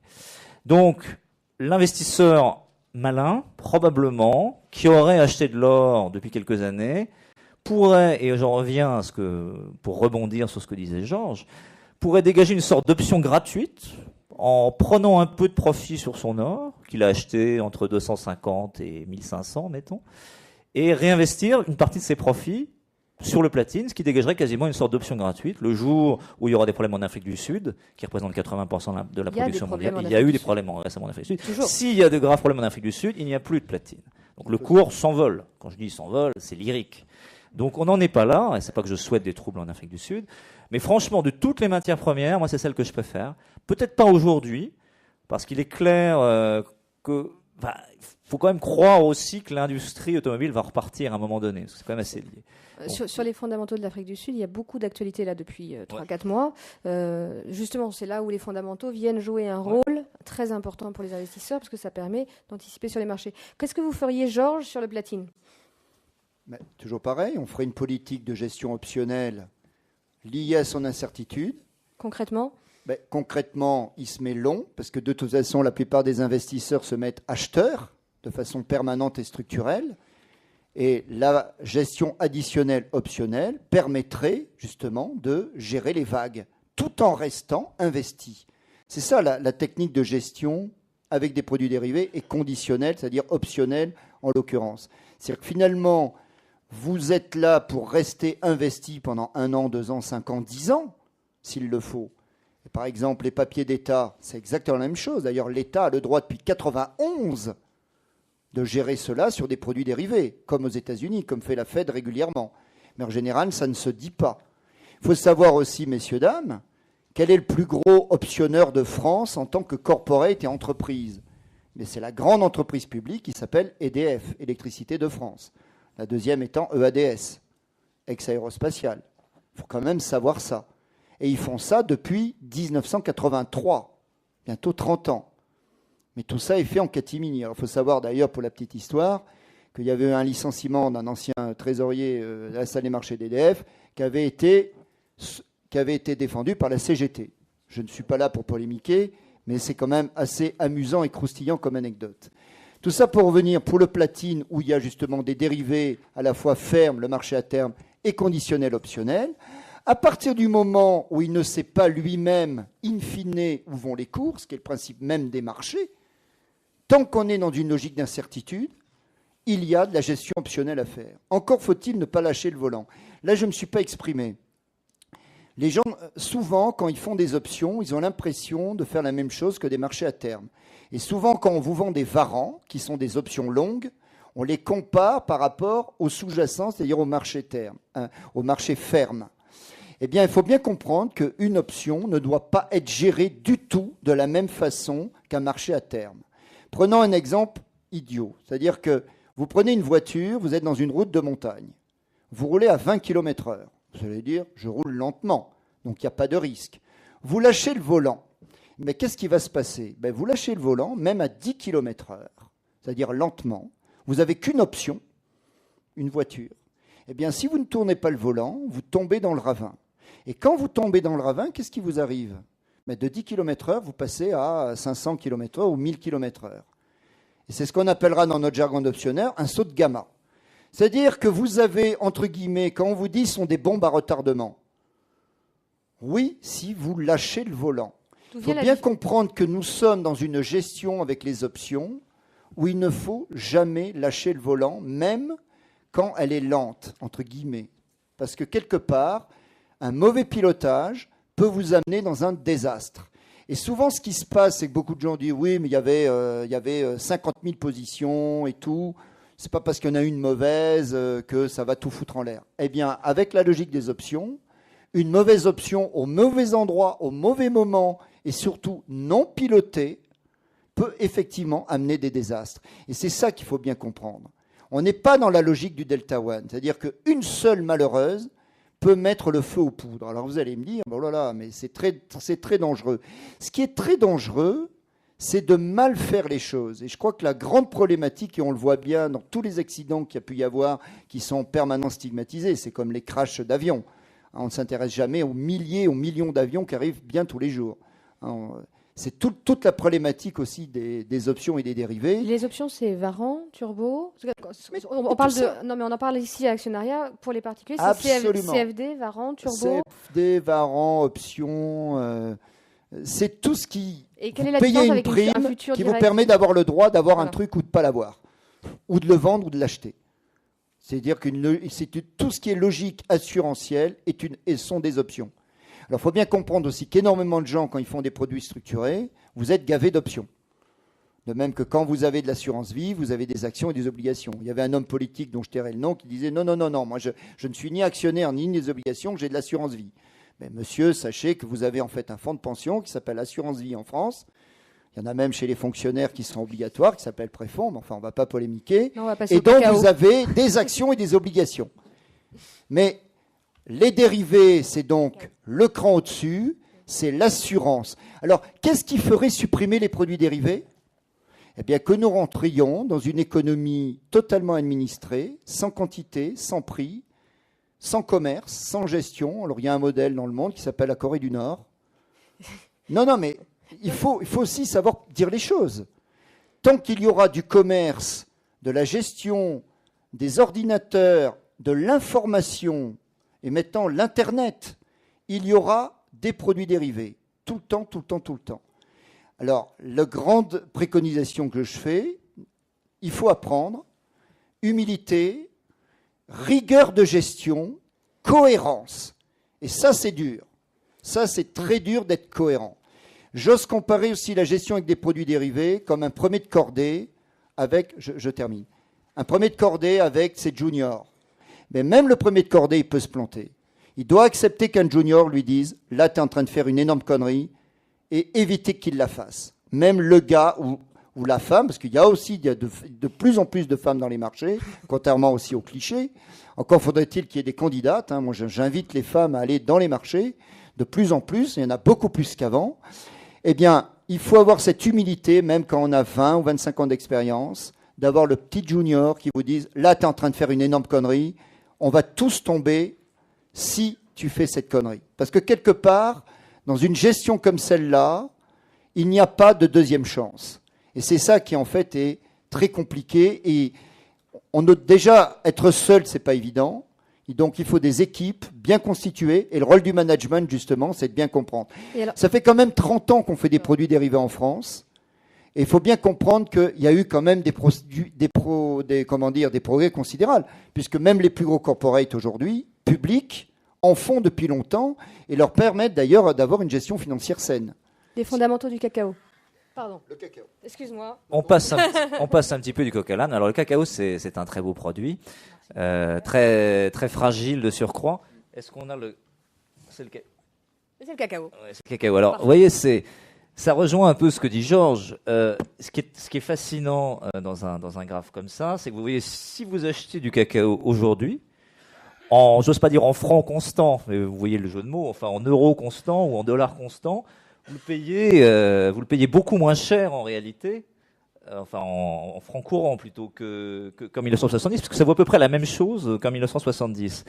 Donc, l'investisseur malin, probablement, qui aurait acheté de l'or depuis quelques années, pourrait, et j'en reviens pour rebondir sur ce que disait Georges, pourrait dégager une sorte d'option gratuite en prenant un peu de profit sur son or, qu'il a acheté entre 250 et 1500, mettons, et réinvestir une partie de ses profits sur le platine, ce qui dégagerait quasiment une sorte d'option gratuite. Le jour où il y aura des problèmes en Afrique du Sud, qui représente 80% de la production mondiale, il y a eu des problèmes récemment en Afrique du Sud. S'il y a de graves problèmes en Afrique du Sud, il n'y a plus de platine. Donc le cours s'envole. Quand je dis s'envole, c'est lyrique. Donc on n'en est pas là, et c'est pas que je souhaite des troubles en Afrique du Sud, mais franchement, de toutes les matières premières, moi c'est celle que je préfère. Peut-être pas aujourd'hui, parce qu'il est clair que... faut quand même croire aussi que l'industrie automobile va repartir à un moment donné. C'est quand même assez lié. Bon. Sur les fondamentaux de l'Afrique du Sud, il y a beaucoup d'actualités là depuis 3-4 mois. Justement, c'est là où les fondamentaux viennent jouer un rôle très important pour les investisseurs parce que ça permet d'anticiper sur les marchés. Qu'est-ce que vous feriez, Georges, sur le platine? Toujours pareil, on ferait une politique de gestion optionnelle liée à son incertitude. Concrètement? Concrètement, il se met long parce que de toute façon, la plupart des investisseurs se mettent acheteurs de façon permanente et structurelle. Et la gestion additionnelle optionnelle permettrait justement de gérer les vagues tout en restant investi. C'est ça la technique de gestion avec des produits dérivés et conditionnelle, c'est-à-dire optionnelle en l'occurrence. C'est-à-dire que finalement, vous êtes là pour rester investi pendant 1 an, 2 ans, 5 ans, 10 ans, s'il le faut. Et par exemple, les papiers d'État, c'est exactement la même chose. D'ailleurs, l'État a le droit depuis 1991 de gérer cela sur des produits dérivés, comme aux États-Unis, comme fait la Fed régulièrement. Mais en général, ça ne se dit pas. Il faut savoir aussi, messieurs, dames, quel est le plus gros optionneur de France en tant que corporate et entreprise? Mais c'est la grande entreprise publique qui s'appelle EDF, Électricité de France. La deuxième étant EADS, ex-aérospatiale. Il faut quand même savoir ça. Et ils font ça depuis 1983, bientôt 30 ans. Mais tout ça est fait en catimini. Alors, il faut savoir d'ailleurs, pour la petite histoire, qu'il y avait eu un licenciement d'un ancien trésorier de la salle des marchés d'EDF qui avait été défendu par la CGT. Je ne suis pas là pour polémiquer, mais c'est quand même assez amusant et croustillant comme anecdote. Tout ça pour revenir pour le platine, où il y a justement des dérivés à la fois fermes, le marché à terme, et conditionnel optionnel. À partir du moment où il ne sait pas lui-même, in fine, où vont les cours, ce qui est le principe même des marchés, tant qu'on est dans une logique d'incertitude, il y a de la gestion optionnelle à faire. Encore faut-il ne pas lâcher le volant. Là, je ne me suis pas exprimé. Les gens, souvent, quand ils font des options, ils ont l'impression de faire la même chose que des marchés à terme. Et souvent, quand on vous vend des varants, qui sont des options longues, on les compare par rapport au sous-jacent, c'est-à-dire au marché terme, au marché ferme. Eh bien, il faut bien comprendre qu'une option ne doit pas être gérée du tout de la même façon qu'un marché à terme. Prenons un exemple idiot, c'est-à-dire que vous prenez une voiture, vous êtes dans une route de montagne, vous roulez à 20 km/h. Vous allez dire, je roule lentement, donc il n'y a pas de risque. Vous lâchez le volant. Mais qu'est-ce qui va se passer? Vous lâchez le volant, même à 10 km/h, c'est-à-dire lentement. Vous n'avez qu'une option, une voiture. Eh bien, si vous ne tournez pas le volant, vous tombez dans le ravin. Et quand vous tombez dans le ravin, qu'est-ce qui vous arrive? De 10 km/h, vous passez à 500 km/h ou 1000 km/h. Et c'est ce qu'on appellera dans notre jargon d'optionnaire un saut de gamma. C'est-à-dire que vous avez, entre guillemets, quand on vous dit ce sont des bombes à retardement, oui, si vous lâchez le volant. Il faut bien comprendre que nous sommes dans une gestion avec les options où il ne faut jamais lâcher le volant, même quand elle est lente, entre guillemets. Parce que quelque part, un mauvais pilotage peut vous amener dans un désastre. Et souvent, ce qui se passe, c'est que beaucoup de gens disent « oui, mais il y avait 50 000 positions et tout ». C'est pas parce qu'il y en a une mauvaise que ça va tout foutre en l'air. Eh bien, avec la logique des options, une mauvaise option au mauvais endroit, au mauvais moment, et surtout non pilotée, peut effectivement amener des désastres. Et c'est ça qu'il faut bien comprendre. On n'est pas dans la logique du Delta One, c'est-à-dire qu'une seule malheureuse peut mettre le feu aux poudres. Alors vous allez me dire, oh là là, mais c'est très dangereux. Ce qui est très dangereux, c'est de mal faire les choses. Et je crois que la grande problématique, et on le voit bien dans tous les accidents qu'il y a pu y avoir, qui sont permanents stigmatisés, c'est comme les crashs d'avions. On ne s'intéresse jamais aux milliers, aux millions d'avions qui arrivent bien tous les jours. C'est toute la problématique aussi des options et des dérivés. Les options, c'est Varan, Turbo. On en parle ici à Actionnariat. Pour les particuliers, c'est CFD, Varan, Turbo. CFD, Varan, options. C'est tout ce qui paye une prime qui vous permet d'avoir le droit d'avoir un truc ou de ne pas l'avoir, ou de le vendre ou de l'acheter. C'est-à-dire que tout ce qui est logique assurantielle sont des options. Alors il faut bien comprendre aussi qu'énormément de gens, quand ils font des produits structurés, vous êtes gavés d'options. De même que quand vous avez de l'assurance vie, vous avez des actions et des obligations. Il y avait un homme politique dont je tairai le nom qui disait non, moi je ne suis ni actionnaire ni des obligations, j'ai de l'assurance vie. Mais monsieur, sachez que vous avez en fait un fonds de pension qui s'appelle Assurance Vie en France. Il y en a même chez les fonctionnaires qui sont obligatoires, qui s'appelle Préfonds, mais enfin on ne va pas polémiquer. Et donc vous avez des actions et des obligations. Mais les dérivés, c'est donc le cran au-dessus, c'est l'assurance. Alors, qu'est-ce qui ferait supprimer les produits dérivés? Eh bien, que nous rentrions dans une économie totalement administrée, sans quantité, sans prix, sans commerce, sans gestion. Alors, il y a un modèle dans le monde qui s'appelle la Corée du Nord. Non, mais il faut aussi savoir dire les choses. Tant qu'il y aura du commerce, de la gestion, des ordinateurs, de l'information, et maintenant l'Internet, il y aura des produits dérivés. Tout le temps. Alors, la grande préconisation que je fais, il faut apprendre humilité, rigueur de gestion, cohérence. Et ça, c'est dur. Ça, c'est très dur d'être cohérent. J'ose comparer aussi la gestion avec des produits dérivés comme un premier de cordée avec, je termine, un premier de cordée avec ses juniors. Mais même le premier de cordée, il peut se planter. Il doit accepter qu'un junior lui dise « Là, tu es en train de faire une énorme connerie » et éviter qu'il la fasse. Même le gars ou la femme, parce qu'il y a aussi de plus en plus de femmes dans les marchés, contrairement aussi aux clichés. Encore faudrait-il qu'il y ait des candidates. Moi, j'invite les femmes à aller dans les marchés, de plus en plus, il y en a beaucoup plus qu'avant. Eh bien, il faut avoir cette humilité, même quand on a 20 ou 25 ans d'expérience, d'avoir le petit junior qui vous dise « Là, tu es en train de faire une énorme connerie, on va tous tomber si tu fais cette connerie. » Parce que quelque part, dans une gestion comme celle-là, il n'y a pas de deuxième chance. Et c'est ça qui, en fait, est très compliqué. Et déjà, être seul, c'est pas évident. Et donc, il faut des équipes bien constituées. Et le rôle du management, justement, c'est de bien comprendre. Ça fait quand même 30 ans qu'on fait des produits dérivés en France. Et il faut bien comprendre qu'il y a eu quand même des progrès considérables. Puisque même les plus gros corporates aujourd'hui, publics, en font depuis longtemps et leur permettent d'ailleurs d'avoir une gestion financière saine. Les fondamentaux du cacao. Pardon. Le cacao. Excuse-moi. On passe un petit peu du coq à l'âne. Alors le cacao, c'est un très beau produit, très très fragile de surcroît. Est-ce qu'on a le... C'est le cacao. Ouais, c'est le cacao. Alors vous voyez, ça rejoint un peu ce que dit Georges. Ce qui est fascinant dans un graphe comme ça, c'est que vous voyez, si vous achetez du cacao aujourd'hui, j'ose pas dire en francs constants, mais vous voyez le jeu de mots, enfin en euros constants ou en dollars constants, vous le payez beaucoup moins cher en réalité, en francs courants plutôt qu'en 1970, parce que ça vaut à peu près la même chose qu'en 1970.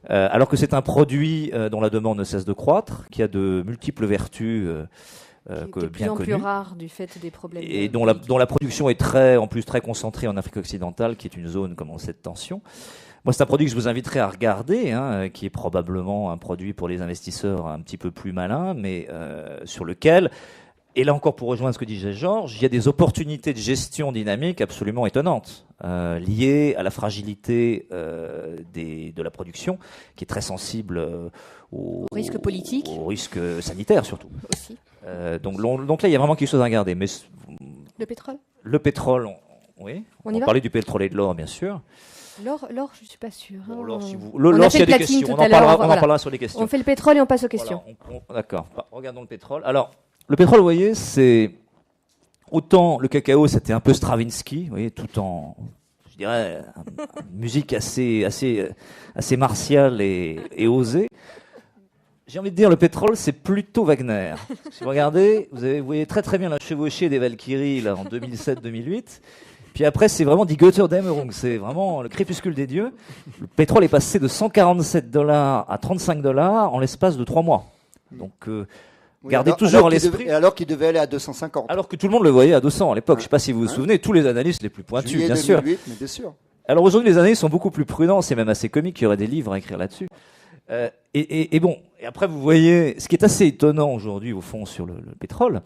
Alors que c'est un produit dont la demande ne cesse de croître, qui a de multiples vertus bien connues. De plus en plus rare du fait des problèmes. Et dont la production est en plus très concentrée en Afrique occidentale, qui est une zone comme on sait de tension. Moi, c'est un produit que je vous inviterai à regarder, qui est probablement un produit pour les investisseurs un petit peu plus malins, mais sur lequel, et là encore pour rejoindre ce que disait Georges, il y a des opportunités de gestion dynamique absolument étonnantes, liées à la fragilité de la production, qui est très sensible aux risques politiques, aux risques sanitaires surtout. Aussi. Donc là, il y a vraiment quelque chose à regarder. Mais le pétrole. Le pétrole, oui. On parlait du pétrole et de l'or, bien sûr. L'or, je ne suis pas sûre. Bon, l'or, s'il y a des questions, on en parlera sur les questions. On fait le pétrole et on passe aux questions. Voilà, d'accord, regardons le pétrole. Alors, le pétrole, vous voyez, c'est... Autant le cacao, c'était un peu Stravinsky, vous voyez, tout en, je dirais, une musique assez martiale et osée. J'ai envie de dire, le pétrole, c'est plutôt Wagner. Si vous regardez, vous voyez très très bien la chevauchée des Valkyries là, en 2007-2008. Puis après, c'est vraiment die Götterdämmerung, c'est vraiment le crépuscule des dieux. Le pétrole est passé de $147 à $35 en l'espace de 3 mois. Donc, gardez toujours à l'esprit. Alors qu'il devait aller à 250. Alors que tout le monde le voyait à 200 à l'époque. Je ne sais pas si vous vous souvenez, tous les analystes les plus pointus, Juillet bien 2008, sûr. Mais bien sûr. Alors aujourd'hui, les analystes sont beaucoup plus prudents, c'est même assez comique, il y aurait des livres à écrire là-dessus. Et après, vous voyez, ce qui est assez étonnant aujourd'hui, au fond, sur le pétrole,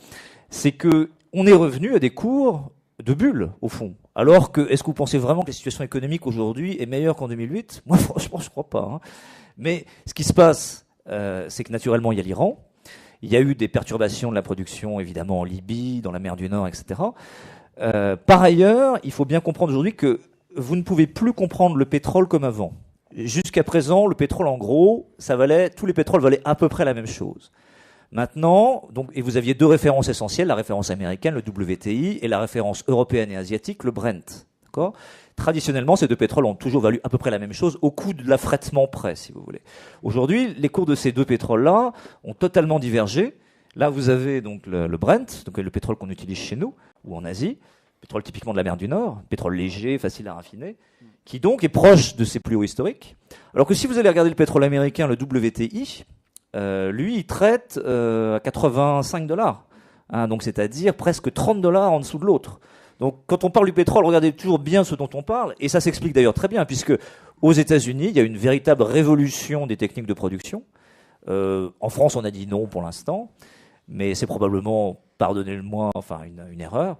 c'est que on est revenu à des cours de bulles, au fond. Alors que, est-ce que vous pensez vraiment que la situation économique aujourd'hui est meilleure qu'en 2008 ? Moi, franchement, je ne crois pas. Mais ce qui se passe, c'est que naturellement, il y a l'Iran. Il y a eu des perturbations de la production, évidemment, en Libye, dans la mer du Nord, etc. Par ailleurs, il faut bien comprendre aujourd'hui que vous ne pouvez plus comprendre le pétrole comme avant. Jusqu'à présent, le pétrole, en gros, tous les pétroles valaient à peu près la même chose. Maintenant, et vous aviez 2 références essentielles, la référence américaine, le WTI, et la référence européenne et asiatique, le Brent. D'accord ? Traditionnellement, ces 2 pétroles ont toujours valu à peu près la même chose, au coût de l'affrètement près, si vous voulez. Aujourd'hui, les cours de ces 2 pétroles-là ont totalement divergé. Là, vous avez donc le Brent, donc le pétrole qu'on utilise chez nous, ou en Asie, pétrole typiquement de la mer du Nord, pétrole léger, facile à raffiner, qui donc est proche de ses plus hauts historiques. Alors que si vous allez regarder le pétrole américain, le WTI, lui, il traite à $85, donc c'est-à-dire presque $30 en dessous de l'autre. Donc quand on parle du pétrole, regardez toujours bien ce dont on parle, et ça s'explique d'ailleurs très bien, puisque aux États-Unis, il y a une véritable révolution des techniques de production. En France, on a dit non pour l'instant, mais c'est probablement, pardonnez-le-moi, une erreur.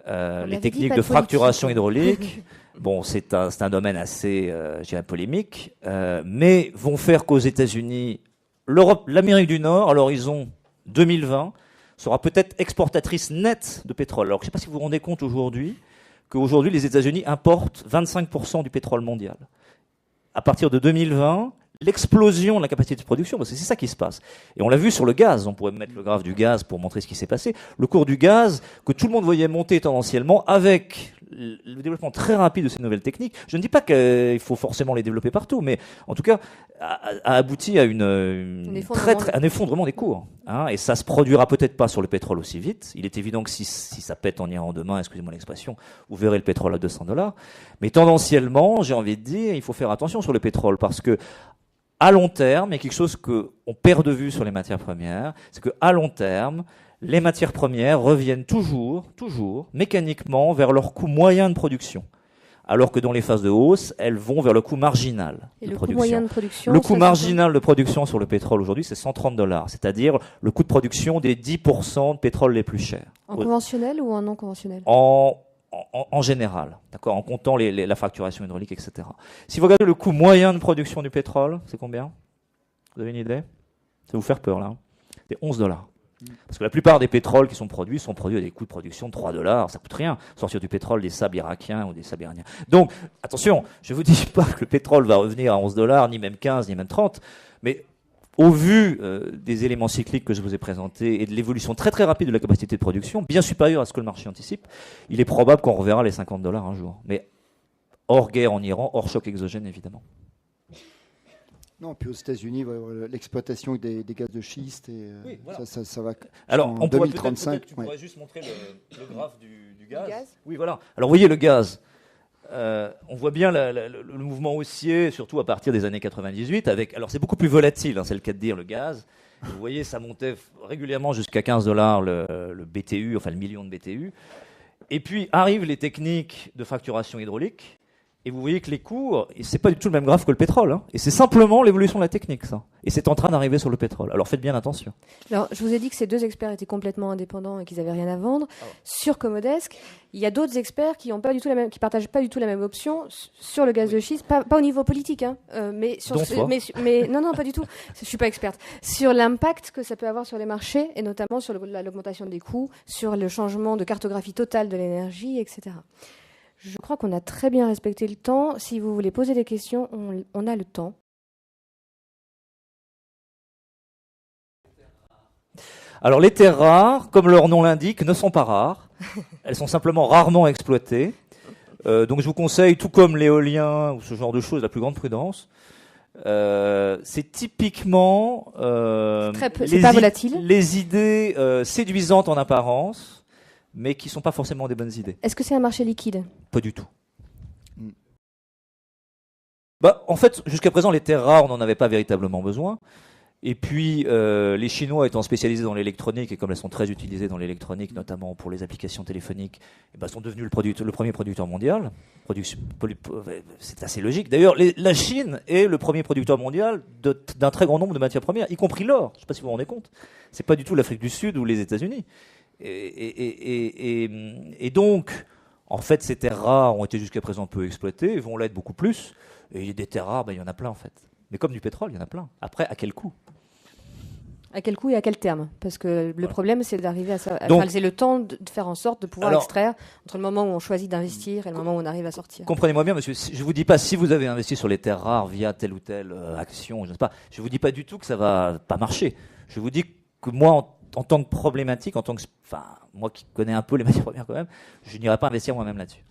Les techniques de fracturation hydraulique, bon, c'est un domaine assez, je dirais, polémique, mais vont faire qu'aux États-Unis, l'Amérique du Nord, à l'horizon 2020, sera peut-être exportatrice nette de pétrole. Alors, je ne sais pas si vous vous rendez compte qu'aujourd'hui, les États-Unis importent 25% du pétrole mondial. à partir de 2020, l'explosion de la capacité de production, parce que c'est ça qui se passe. Et on l'a vu sur le gaz, on pourrait mettre le graphe du gaz pour montrer ce qui s'est passé. Le cours du gaz, que tout le monde voyait monter tendanciellement, avec le développement très rapide de ces nouvelles techniques. Je ne dis pas qu'il faut forcément les développer partout, mais en tout cas, a abouti à un effondrement des cours. Hein, et ça se produira peut-être pas sur le pétrole aussi vite. Il est évident que si ça pète en Iran demain, excusez-moi l'expression, vous verrez le pétrole à $200. Mais tendanciellement, j'ai envie de dire, il faut faire attention sur le pétrole, parce que à long terme, il y a quelque chose qu'on perd de vue sur les matières premières, c'est qu'à long terme, les matières premières reviennent toujours, mécaniquement, vers leur coût moyen de production. Alors que dans les phases de hausse, elles vont vers le coût marginal de production. Coût moyen de production, le coût marginal de production sur le pétrole aujourd'hui, c'est $130, c'est-à-dire le coût de production des 10% de pétrole les plus chers. En conventionnel ou en non conventionnel? En général, d'accord, en comptant la fracturation hydraulique, etc. Si vous regardez le coût moyen de production du pétrole, c'est combien? Vous avez une idée? Ça va vous faire peur, là. C'est $11. Parce que la plupart des pétroles qui sont produits à des coûts de production de $3. Ça coûte rien, sortir du pétrole des sables irakiens ou des sables iraniens. Donc, attention, je ne vous dis pas que le pétrole va revenir à $11, ni même 15, ni même 30, mais au vu des éléments cycliques que je vous ai présentés et de l'évolution très très rapide de la capacité de production, bien supérieure à ce que le marché anticipe, il est probable qu'on reverra les $50 un jour. Mais hors guerre en Iran, hors choc exogène évidemment. Non, puis aux États-Unis, l'exploitation des gaz de schiste, et oui, voilà. ça va. Alors, en 2035. Tu pourrais juste montrer le graphe du gaz. Du gaz. Oui, voilà. Alors, vous voyez le gaz. On voit bien le mouvement haussier, surtout à partir des années 98. Alors, c'est beaucoup plus volatile, hein, c'est le cas de dire, le gaz. Vous voyez, ça montait régulièrement jusqu'à $15 le BTU, enfin le million de BTU. Et puis arrivent les techniques de fracturation hydraulique. Et vous voyez que les cours, c'est pas du tout le même graphe que le pétrole. Hein, et c'est simplement l'évolution de la technique, ça. Et c'est en train d'arriver sur le pétrole. Alors faites bien attention. Alors, je vous ai dit que ces deux experts étaient complètement indépendants et qu'ils n'avaient rien à vendre. Sur Comodesk, il y a d'autres experts qui partagent pas du tout la même option sur le gaz de schiste, pas au niveau politique, hein, mais non, pas du tout. Je suis pas experte. Sur l'impact que ça peut avoir sur les marchés et notamment sur l'augmentation des coûts, sur le changement de cartographie totale de l'énergie, etc. Je crois qu'on a très bien respecté le temps. Si vous voulez poser des questions, on a le temps. Alors les terres rares, comme leur nom l'indique, ne sont pas rares. Elles sont simplement rarement exploitées. Donc je vous conseille, tout comme l'éolien ou ce genre de choses, la plus grande prudence. C'est typiquement c'est pas volatile. Les idées séduisantes en apparence, mais qui ne sont pas forcément des bonnes idées. Est-ce que c'est un marché liquide? Pas du tout. En fait, jusqu'à présent, les terres rares, on n'en avait pas véritablement besoin. Et puis, les Chinois étant spécialisés dans l'électronique, et comme elles sont très utilisées dans l'électronique, notamment pour les applications téléphoniques, sont devenus le premier producteur mondial. C'est assez logique. D'ailleurs, la Chine est le premier producteur mondial d'un très grand nombre de matières premières, y compris l'or. Je ne sais pas si vous vous rendez compte. Ce n'est pas du tout l'Afrique du Sud ou les États-Unis. Et donc, en fait, ces terres rares ont été jusqu'à présent peu exploitées, et vont l'être beaucoup plus. Et des terres rares, il y en a plein en fait. Mais comme du pétrole, il y en a plein. Après, à quel coût? À quel coût et à quel terme? Parce que le problème, c'est d'arriver à c'est le temps de faire en sorte de pouvoir extraire entre le moment où on choisit d'investir et le moment où on arrive à sortir. Comprenez-moi bien, monsieur. Je ne vous dis pas si vous avez investi sur les terres rares via telle ou telle action, je ne sais pas. Je ne vous dis pas du tout que ça ne va pas marcher. Je vous dis que moi, en tant que problématique, moi qui connais un peu les matières premières quand même, je n'irai pas investir moi-même là-dessus.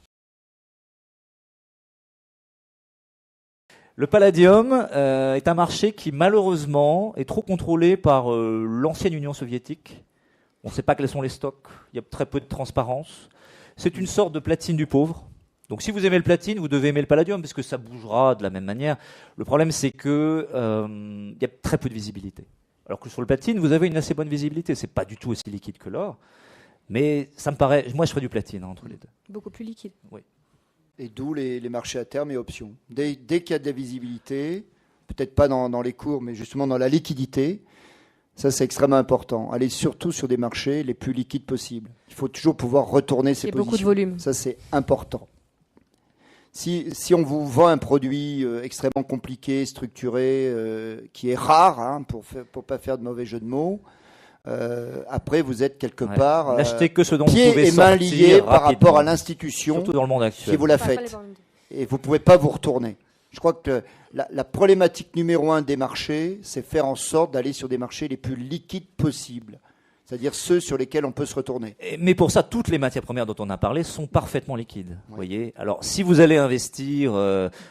Le palladium est un marché qui malheureusement est trop contrôlé par l'ancienne Union soviétique. On ne sait pas quels sont les stocks, il y a très peu de transparence. C'est une sorte de platine du pauvre. Donc si vous aimez le platine, vous devez aimer le palladium parce que ça bougera de la même manière. Le problème c'est que il y a très peu de visibilité. Alors que sur le platine, vous avez une assez bonne visibilité. C'est pas du tout aussi liquide que l'or, mais ça me paraît. Moi, je ferais du platine entre les deux. Beaucoup plus liquide. Oui. Et d'où les marchés à terme et options. Dès qu'il y a de la visibilité, peut-être pas dans les cours, mais justement dans la liquidité, ça c'est extrêmement important. Allez surtout sur des marchés les plus liquides possibles. Il faut toujours pouvoir retourner ses positions. Beaucoup de volume. Ça c'est important. Si on vous vend un produit extrêmement compliqué, structuré, qui est rare, pour pas faire de mauvais jeu de mots, après vous êtes quelque part n'achetez que ce dont pieds vous pouvez et mains liés par rapport à rapidement, l'institution surtout dans le monde actuel. qui vous l'a faite. Et vous ne pouvez pas vous retourner. Je crois que la problématique numéro 1 des marchés, c'est faire en sorte d'aller sur des marchés les plus liquides possibles. C'est-à-dire ceux sur lesquels on peut se retourner. Mais pour ça, toutes les matières premières dont on a parlé sont parfaitement liquides. Vous voyez. Alors, si vous allez investir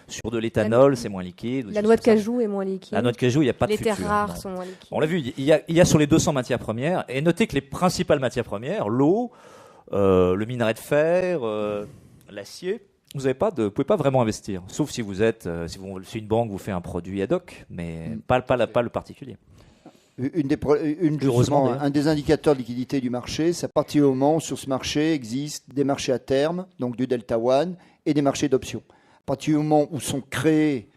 sur de l'éthanol, c'est moins liquide. La noix de cajou est moins liquide. La noix de cajou, il n'y a pas de Les futur. terres rares sont moins liquides. On l'a vu, il y a sur les 200 matières premières, et notez que les principales matières premières, l'eau, le minerai de fer, l'acier, vous pouvez pas vraiment investir. Sauf si si une banque vous fait un produit ad hoc, mais pas le particulier. Un des indicateurs de liquidité du marché, c'est à partir du moment où sur ce marché existent des marchés à terme, donc du Delta One, et des marchés d'options. À partir du moment où sont créés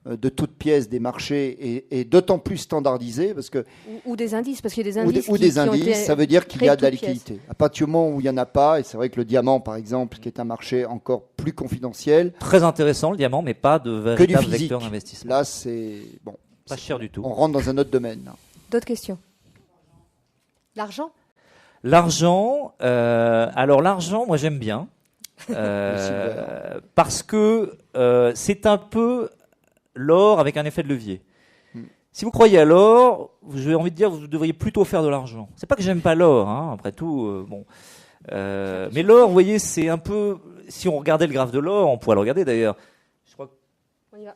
de toutes pièces des marchés et d'autant plus standardisés, parce que ou des indices, parce qu'il y a des indices ça veut dire qu'il y a de la liquidité. Pièces. À partir du moment où il n'y en a pas, et c'est vrai que le diamant, par exemple, qui est un marché encore plus confidentiel, très intéressant le diamant, mais pas de véritable vecteur d'investissement. Là, c'est bon, pas cher du tout. On rentre dans un autre domaine. Là. D'autres questions? L'argent? Alors l'argent, moi j'aime bien. Parce que c'est un peu l'or avec un effet de levier. Si vous croyez à l'or, j'ai envie de dire vous devriez plutôt faire de l'argent. C'est pas que j'aime pas l'or, hein, après tout. Mais l'or, vous voyez, c'est un peu. Si on regardait le graphe de l'or, on pourrait le regarder d'ailleurs. Je crois que on y va.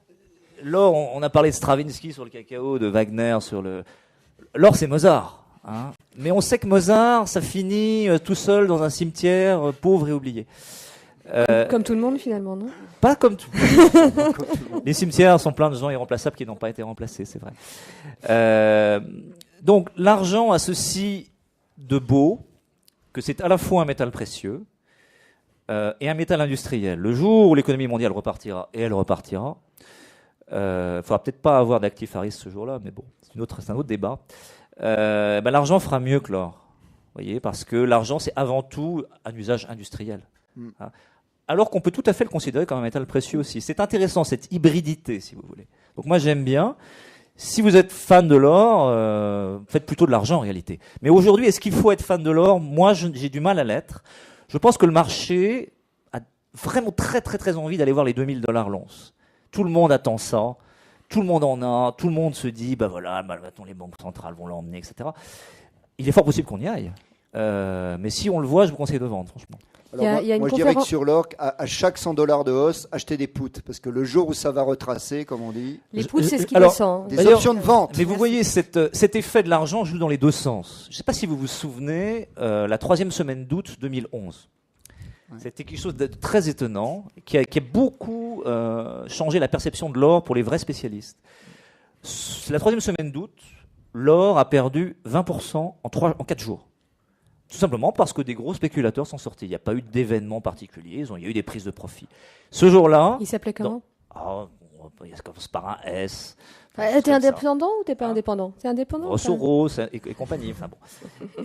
L'or, on a parlé de Stravinsky sur le cacao, de Wagner sur le. L'or, c'est Mozart. Hein. Mais on sait que Mozart, ça finit tout seul dans un cimetière, pauvre et oublié. Comme tout le monde, finalement, non? Pas comme tout. Les cimetières sont pleins de gens irremplaçables qui n'ont pas été remplacés, c'est vrai. Donc, l'argent a ceci de beau, que c'est à la fois un métal précieux et un métal industriel. Le jour où l'économie mondiale repartira, et elle repartira, faudra peut-être pas avoir d'actifs à risque ce jour-là, mais bon, c'est un autre débat. L'argent fera mieux que l'or, voyez, parce que l'argent c'est avant tout un usage industriel. Hein. Alors qu'on peut tout à fait le considérer comme un métal précieux aussi. C'est intéressant cette hybridité, si vous voulez. Donc moi j'aime bien. Si vous êtes fan de l'or, faites plutôt de l'argent en réalité. Mais aujourd'hui, est-ce qu'il faut être fan de l'or? Moi, j'ai du mal à l'être. Je pense que le marché a vraiment très très très envie d'aller voir les $2000 l'once. Tout le monde attend ça, tout le monde en a, tout le monde se dit, maintenant les banques centrales vont l'emmener, etc. Il est fort possible qu'on y aille. Mais si on le voit, je vous conseille de vendre, franchement. Alors moi je dirais que sur l'or, à chaque $100 de hausse, achetez des puts. Parce que le jour où ça va retracer, comme on dit... Les puts, c'est ce qui descend. Des options de vente. Mais vous voyez, cet effet de l'argent joue dans les deux sens. Je ne sais pas si vous vous souvenez, la 3e semaine d'août 2011. C'était quelque chose de très étonnant, qui a beaucoup changé la perception de l'or pour les vrais spécialistes. La 3e semaine d'août, l'or a perdu 20% en 4 jours. Tout simplement parce que des gros spéculateurs sont sortis. Il n'y a pas eu d'événement particulier, il y a eu des prises de profit. Ce jour-là... Il s'appelait comment? Il commence par un S. T'es indépendant ou t'es pas indépendant? T'es indépendant? Soros et compagnie. Enfin, bon.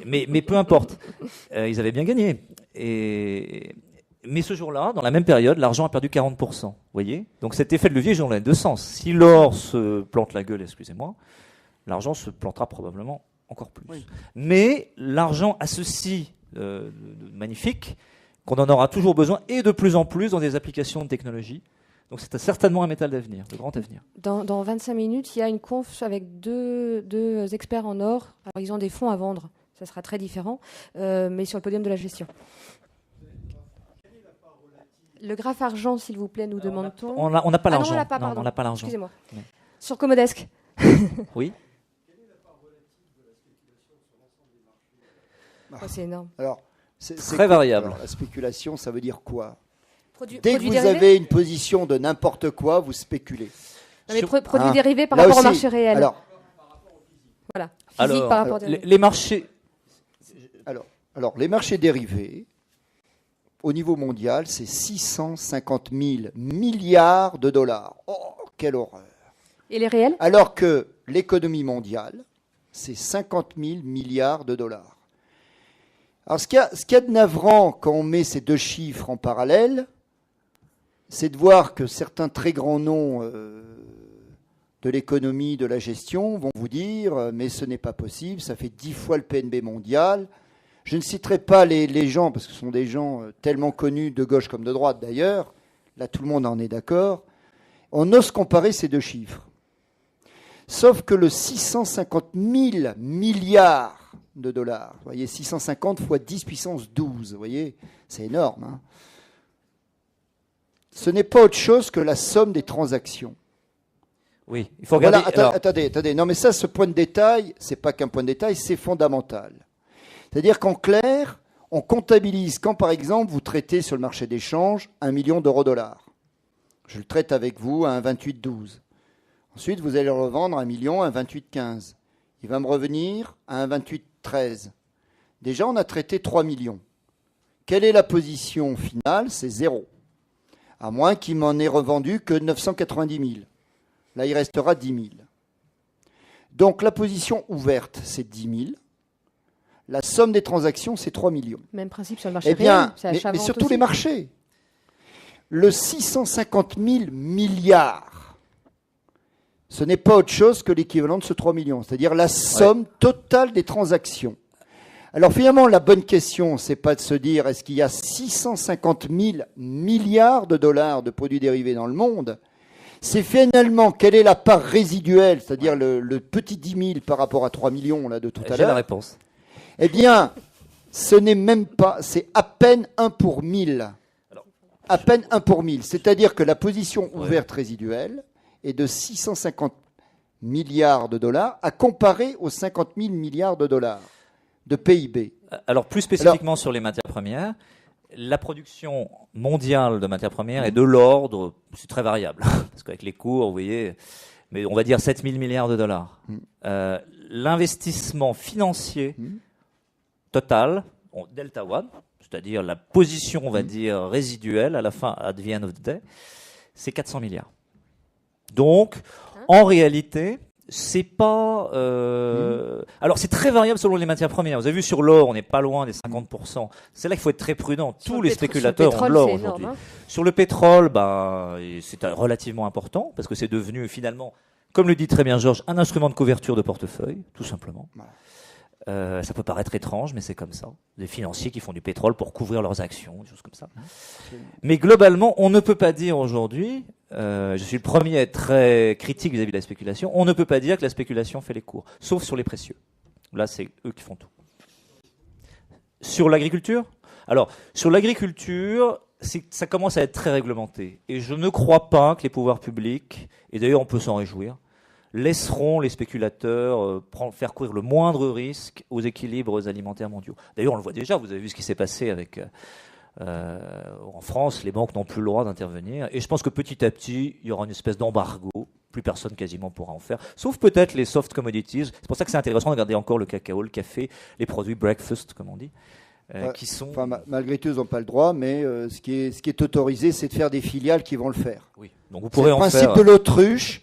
mais peu importe. Ils avaient bien gagné. Mais ce jour-là, dans la même période, l'argent a perdu 40%. Vous voyez? Donc cet effet de levier joue dans les deux sens. Si l'or se plante la gueule, excusez-moi, l'argent se plantera probablement encore plus. Oui. Mais l'argent a ceci de magnifique qu'on en aura toujours besoin et de plus en plus dans des applications de technologie. Donc c'est certainement un métal d'avenir, de grand avenir. Dans 25 minutes, il y a une conf avec deux experts en or. Alors ils ont des fonds à vendre, ça sera très différent, mais sur le podium de la gestion. Le graphe argent, s'il vous plaît, nous demande-t-on. On n'a pas l'argent. On n'a pas l'argent. Excusez-moi. Ouais. Sur Comodesk. Oui. C'est énorme. Alors, c'est très variable. Alors, la spéculation, ça veut dire quoi? Dès que produit vous dérivé avez une position de n'importe quoi, vous spéculez. Non, mais produits dérivés par rapport au marché réel. Alors, voilà. Physique par rapport les marchés. Alors, les marchés dérivés, au niveau mondial, c'est 650 000 milliards de dollars. Oh, quelle horreur! Et les réels? Alors que l'économie mondiale, c'est 50 000 milliards de dollars. Alors, ce qu'il y a de navrant quand on met ces deux chiffres en parallèle, c'est de voir que certains très grands noms de l'économie, de la gestion, vont vous dire « mais ce n'est pas possible, ça fait 10 fois le PNB mondial ». Je ne citerai pas les gens, parce que ce sont des gens tellement connus, de gauche comme de droite d'ailleurs, là tout le monde en est d'accord. On ose comparer ces deux chiffres. Sauf que le 650 000 milliards de dollars, vous voyez, 650 fois 10 puissance 12, vous voyez, c'est énorme. Hein. Ce n'est pas autre chose que la somme des transactions. Oui, il faut regarder. Voilà, attendez. Non, mais ça, ce point de détail, c'est pas qu'un point de détail, c'est fondamental. C'est-à-dire qu'en clair, on comptabilise quand, par exemple, vous traitez sur le marché d'échange 1 million d'euros-dollars. Je le traite avec vous à un 28,12. Ensuite, vous allez le revendre à 1 million à un 28,15. Il va me revenir à un 28,13. Déjà, on a traité 3 millions. Quelle est la position finale? C'est 0. À moins qu'il m'en ait revendu que 990 000. Là, il restera 10 000. Donc, la position ouverte, c'est 10 000. La somme des transactions, c'est 3 millions. Même principe sur le marché réel. Mais sur tous aussi. les marchés. Le 650 000 milliards, ce n'est pas autre chose que l'équivalent de ce 3 millions, c'est-à-dire la somme totale des transactions. Alors finalement, la bonne question, c'est pas de se dire est-ce qu'il y a 650 000 milliards de dollars de produits dérivés dans le monde. C'est finalement quelle est la part résiduelle, c'est-à-dire le petit 10 000 par rapport à 3 millions là, de tout à l'heure. J'ai la réponse. Eh bien, ce n'est même pas, c'est à peine 1 pour 1000. À peine 1 pour 1000. C'est-à-dire que la position ouverte résiduelle est de 650 milliards de dollars à comparer aux 50 000 milliards de dollars de PIB. Alors, plus spécifiquement sur les matières premières, la production mondiale de matières premières est de l'ordre, c'est très variable, parce qu'avec les cours, vous voyez, mais on va dire 7 000 milliards de dollars. L'investissement financier total, Delta One, c'est-à-dire la position, on va dire, résiduelle à la fin, at the end of the day, c'est 400 milliards. Donc, en réalité, c'est pas... Alors, c'est très variable selon les matières premières. Vous avez vu sur l'or, on n'est pas loin des 50%. C'est là qu'il faut être très prudent. Tous les spéculateurs ont de l'or aujourd'hui. Sur le pétrole, c'est relativement important, parce que c'est devenu finalement, comme le dit très bien Georges, un instrument de couverture de portefeuille, tout simplement. Ça peut paraître étrange, mais c'est comme ça. Des financiers qui font du pétrole pour couvrir leurs actions, des choses comme ça. Mais globalement, on ne peut pas dire aujourd'hui, je suis le premier à être très critique vis-à-vis de la spéculation, on ne peut pas dire que la spéculation fait les cours, sauf sur les précieux. Là, c'est eux qui font tout. Sur l'agriculture ? Alors, sur l'agriculture, ça commence à être très réglementé. Et je ne crois pas que les pouvoirs publics, et d'ailleurs on peut s'en réjouir, laisseront les spéculateurs faire courir le moindre risque aux équilibres alimentaires mondiaux. D'ailleurs, on le voit déjà, vous avez vu ce qui s'est passé avec... en France, les banques n'ont plus le droit d'intervenir. Et je pense que petit à petit, il y aura une espèce d'embargo. Plus personne quasiment pourra en faire. Sauf peut-être les soft commodities. C'est pour ça que c'est intéressant de regarder encore le cacao, le café, les produits breakfast, comme on dit. Qui sont... malgré tout, ils n'ont pas le droit, mais ce qui est autorisé, c'est de faire des filiales qui vont le faire. Oui. Donc vous pourrez en faire. Le principe de l'autruche,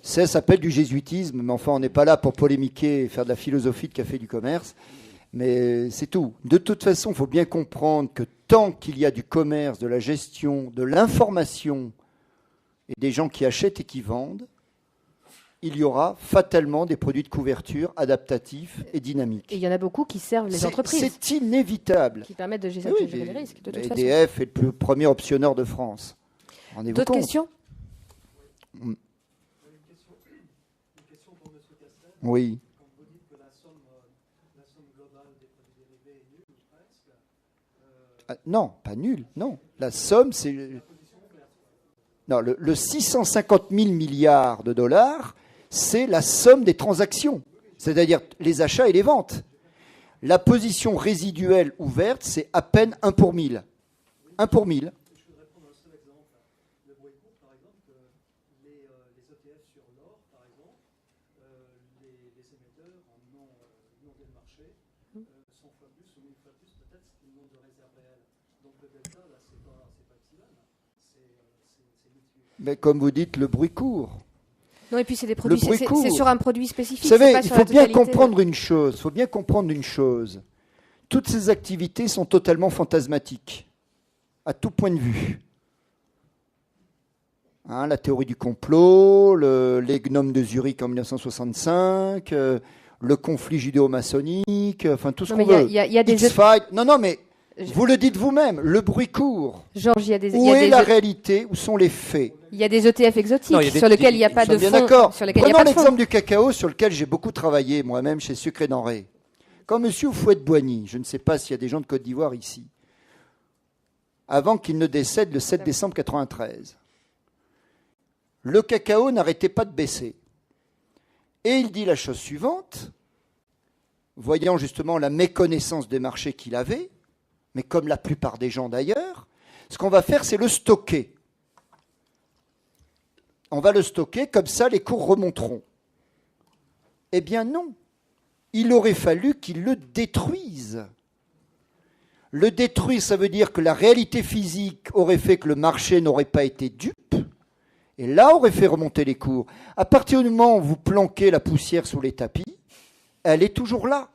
ça s'appelle du jésuitisme, mais enfin, on n'est pas là pour polémiquer et faire de la philosophie de café du commerce. Mais c'est tout. De toute façon, il faut bien comprendre que tant qu'il y a du commerce, de la gestion, de l'information et des gens qui achètent et qui vendent, il y aura fatalement des produits de couverture adaptatifs et dynamiques. Et il y en a beaucoup qui servent les entreprises. C'est inévitable. Qui permettent de gérer les risques, de toute façon. EDF est le premier optionneur de France. Rendez-vous D'autres compte. questions ? Une question pour M. Castel. Oui. Quand vous dites que la somme globale des produits dérivés est nulle, ou presque. Non, pas nulle. Non. La somme, c'est... Non, le 650 000 milliards de dollars, c'est la somme des transactions, c'est-à-dire les achats et les ventes. La position résiduelle ouverte, c'est à peine 1 pour 1000. 1 pour 1000. Je voudrais prendre un seul exemple. Le Boycourt, par exemple, les ETF sur l'or, par exemple, les émetteurs en non dès le marché, 100 fois plus ou 1000 fois plus, peut-être, qu'ils n'ont de réserve réelle. Donc le delta, là, c'est pas epsilon, c'est mutuel. Mais comme vous dites, le bruit court. Non, et puis c'est des produits, c'est sur un produit spécifique. Vous savez, pas il sur faut la bien totalité. comprendre une chose. Il faut bien comprendre une chose. Toutes ces activités sont totalement fantasmatiques, à tout point de vue. La théorie du complot, les gnomes de Zurich en 1965, le conflit judéo-maçonnique, enfin tout ce qu'on veut. Il y a des X-Files. Non, mais Vous le dites vous-même, le bruit court. Georges, il y a des... Où est la réalité? Où sont les faits? Il y a des ETF exotiques Non, il y a des- sur lesquels il n'y a pas de Bien fonds. d'accord. Sur lesquels il n'y a Prenons pas de fonds. l'exemple du cacao sur lequel j'ai beaucoup travaillé moi-même chez Sucre Denrées. Quand M. Fouette-Boigny, je ne sais pas s'il y a des gens de Côte d'Ivoire ici, avant qu'il ne décède le 7 décembre 1993, le cacao n'arrêtait pas de baisser. Et il dit la chose suivante, voyant justement la méconnaissance des marchés qu'il avait, mais comme la plupart des gens d'ailleurs, ce qu'on va faire, c'est le stocker. On va le stocker, comme ça les cours remonteront. Eh bien non, il aurait fallu qu'il le détruise. Le détruire, ça veut dire que la réalité physique aurait fait que le marché n'aurait pas été dupe, et là aurait fait remonter les cours. À partir du moment où vous planquez la poussière sous les tapis, elle est toujours là.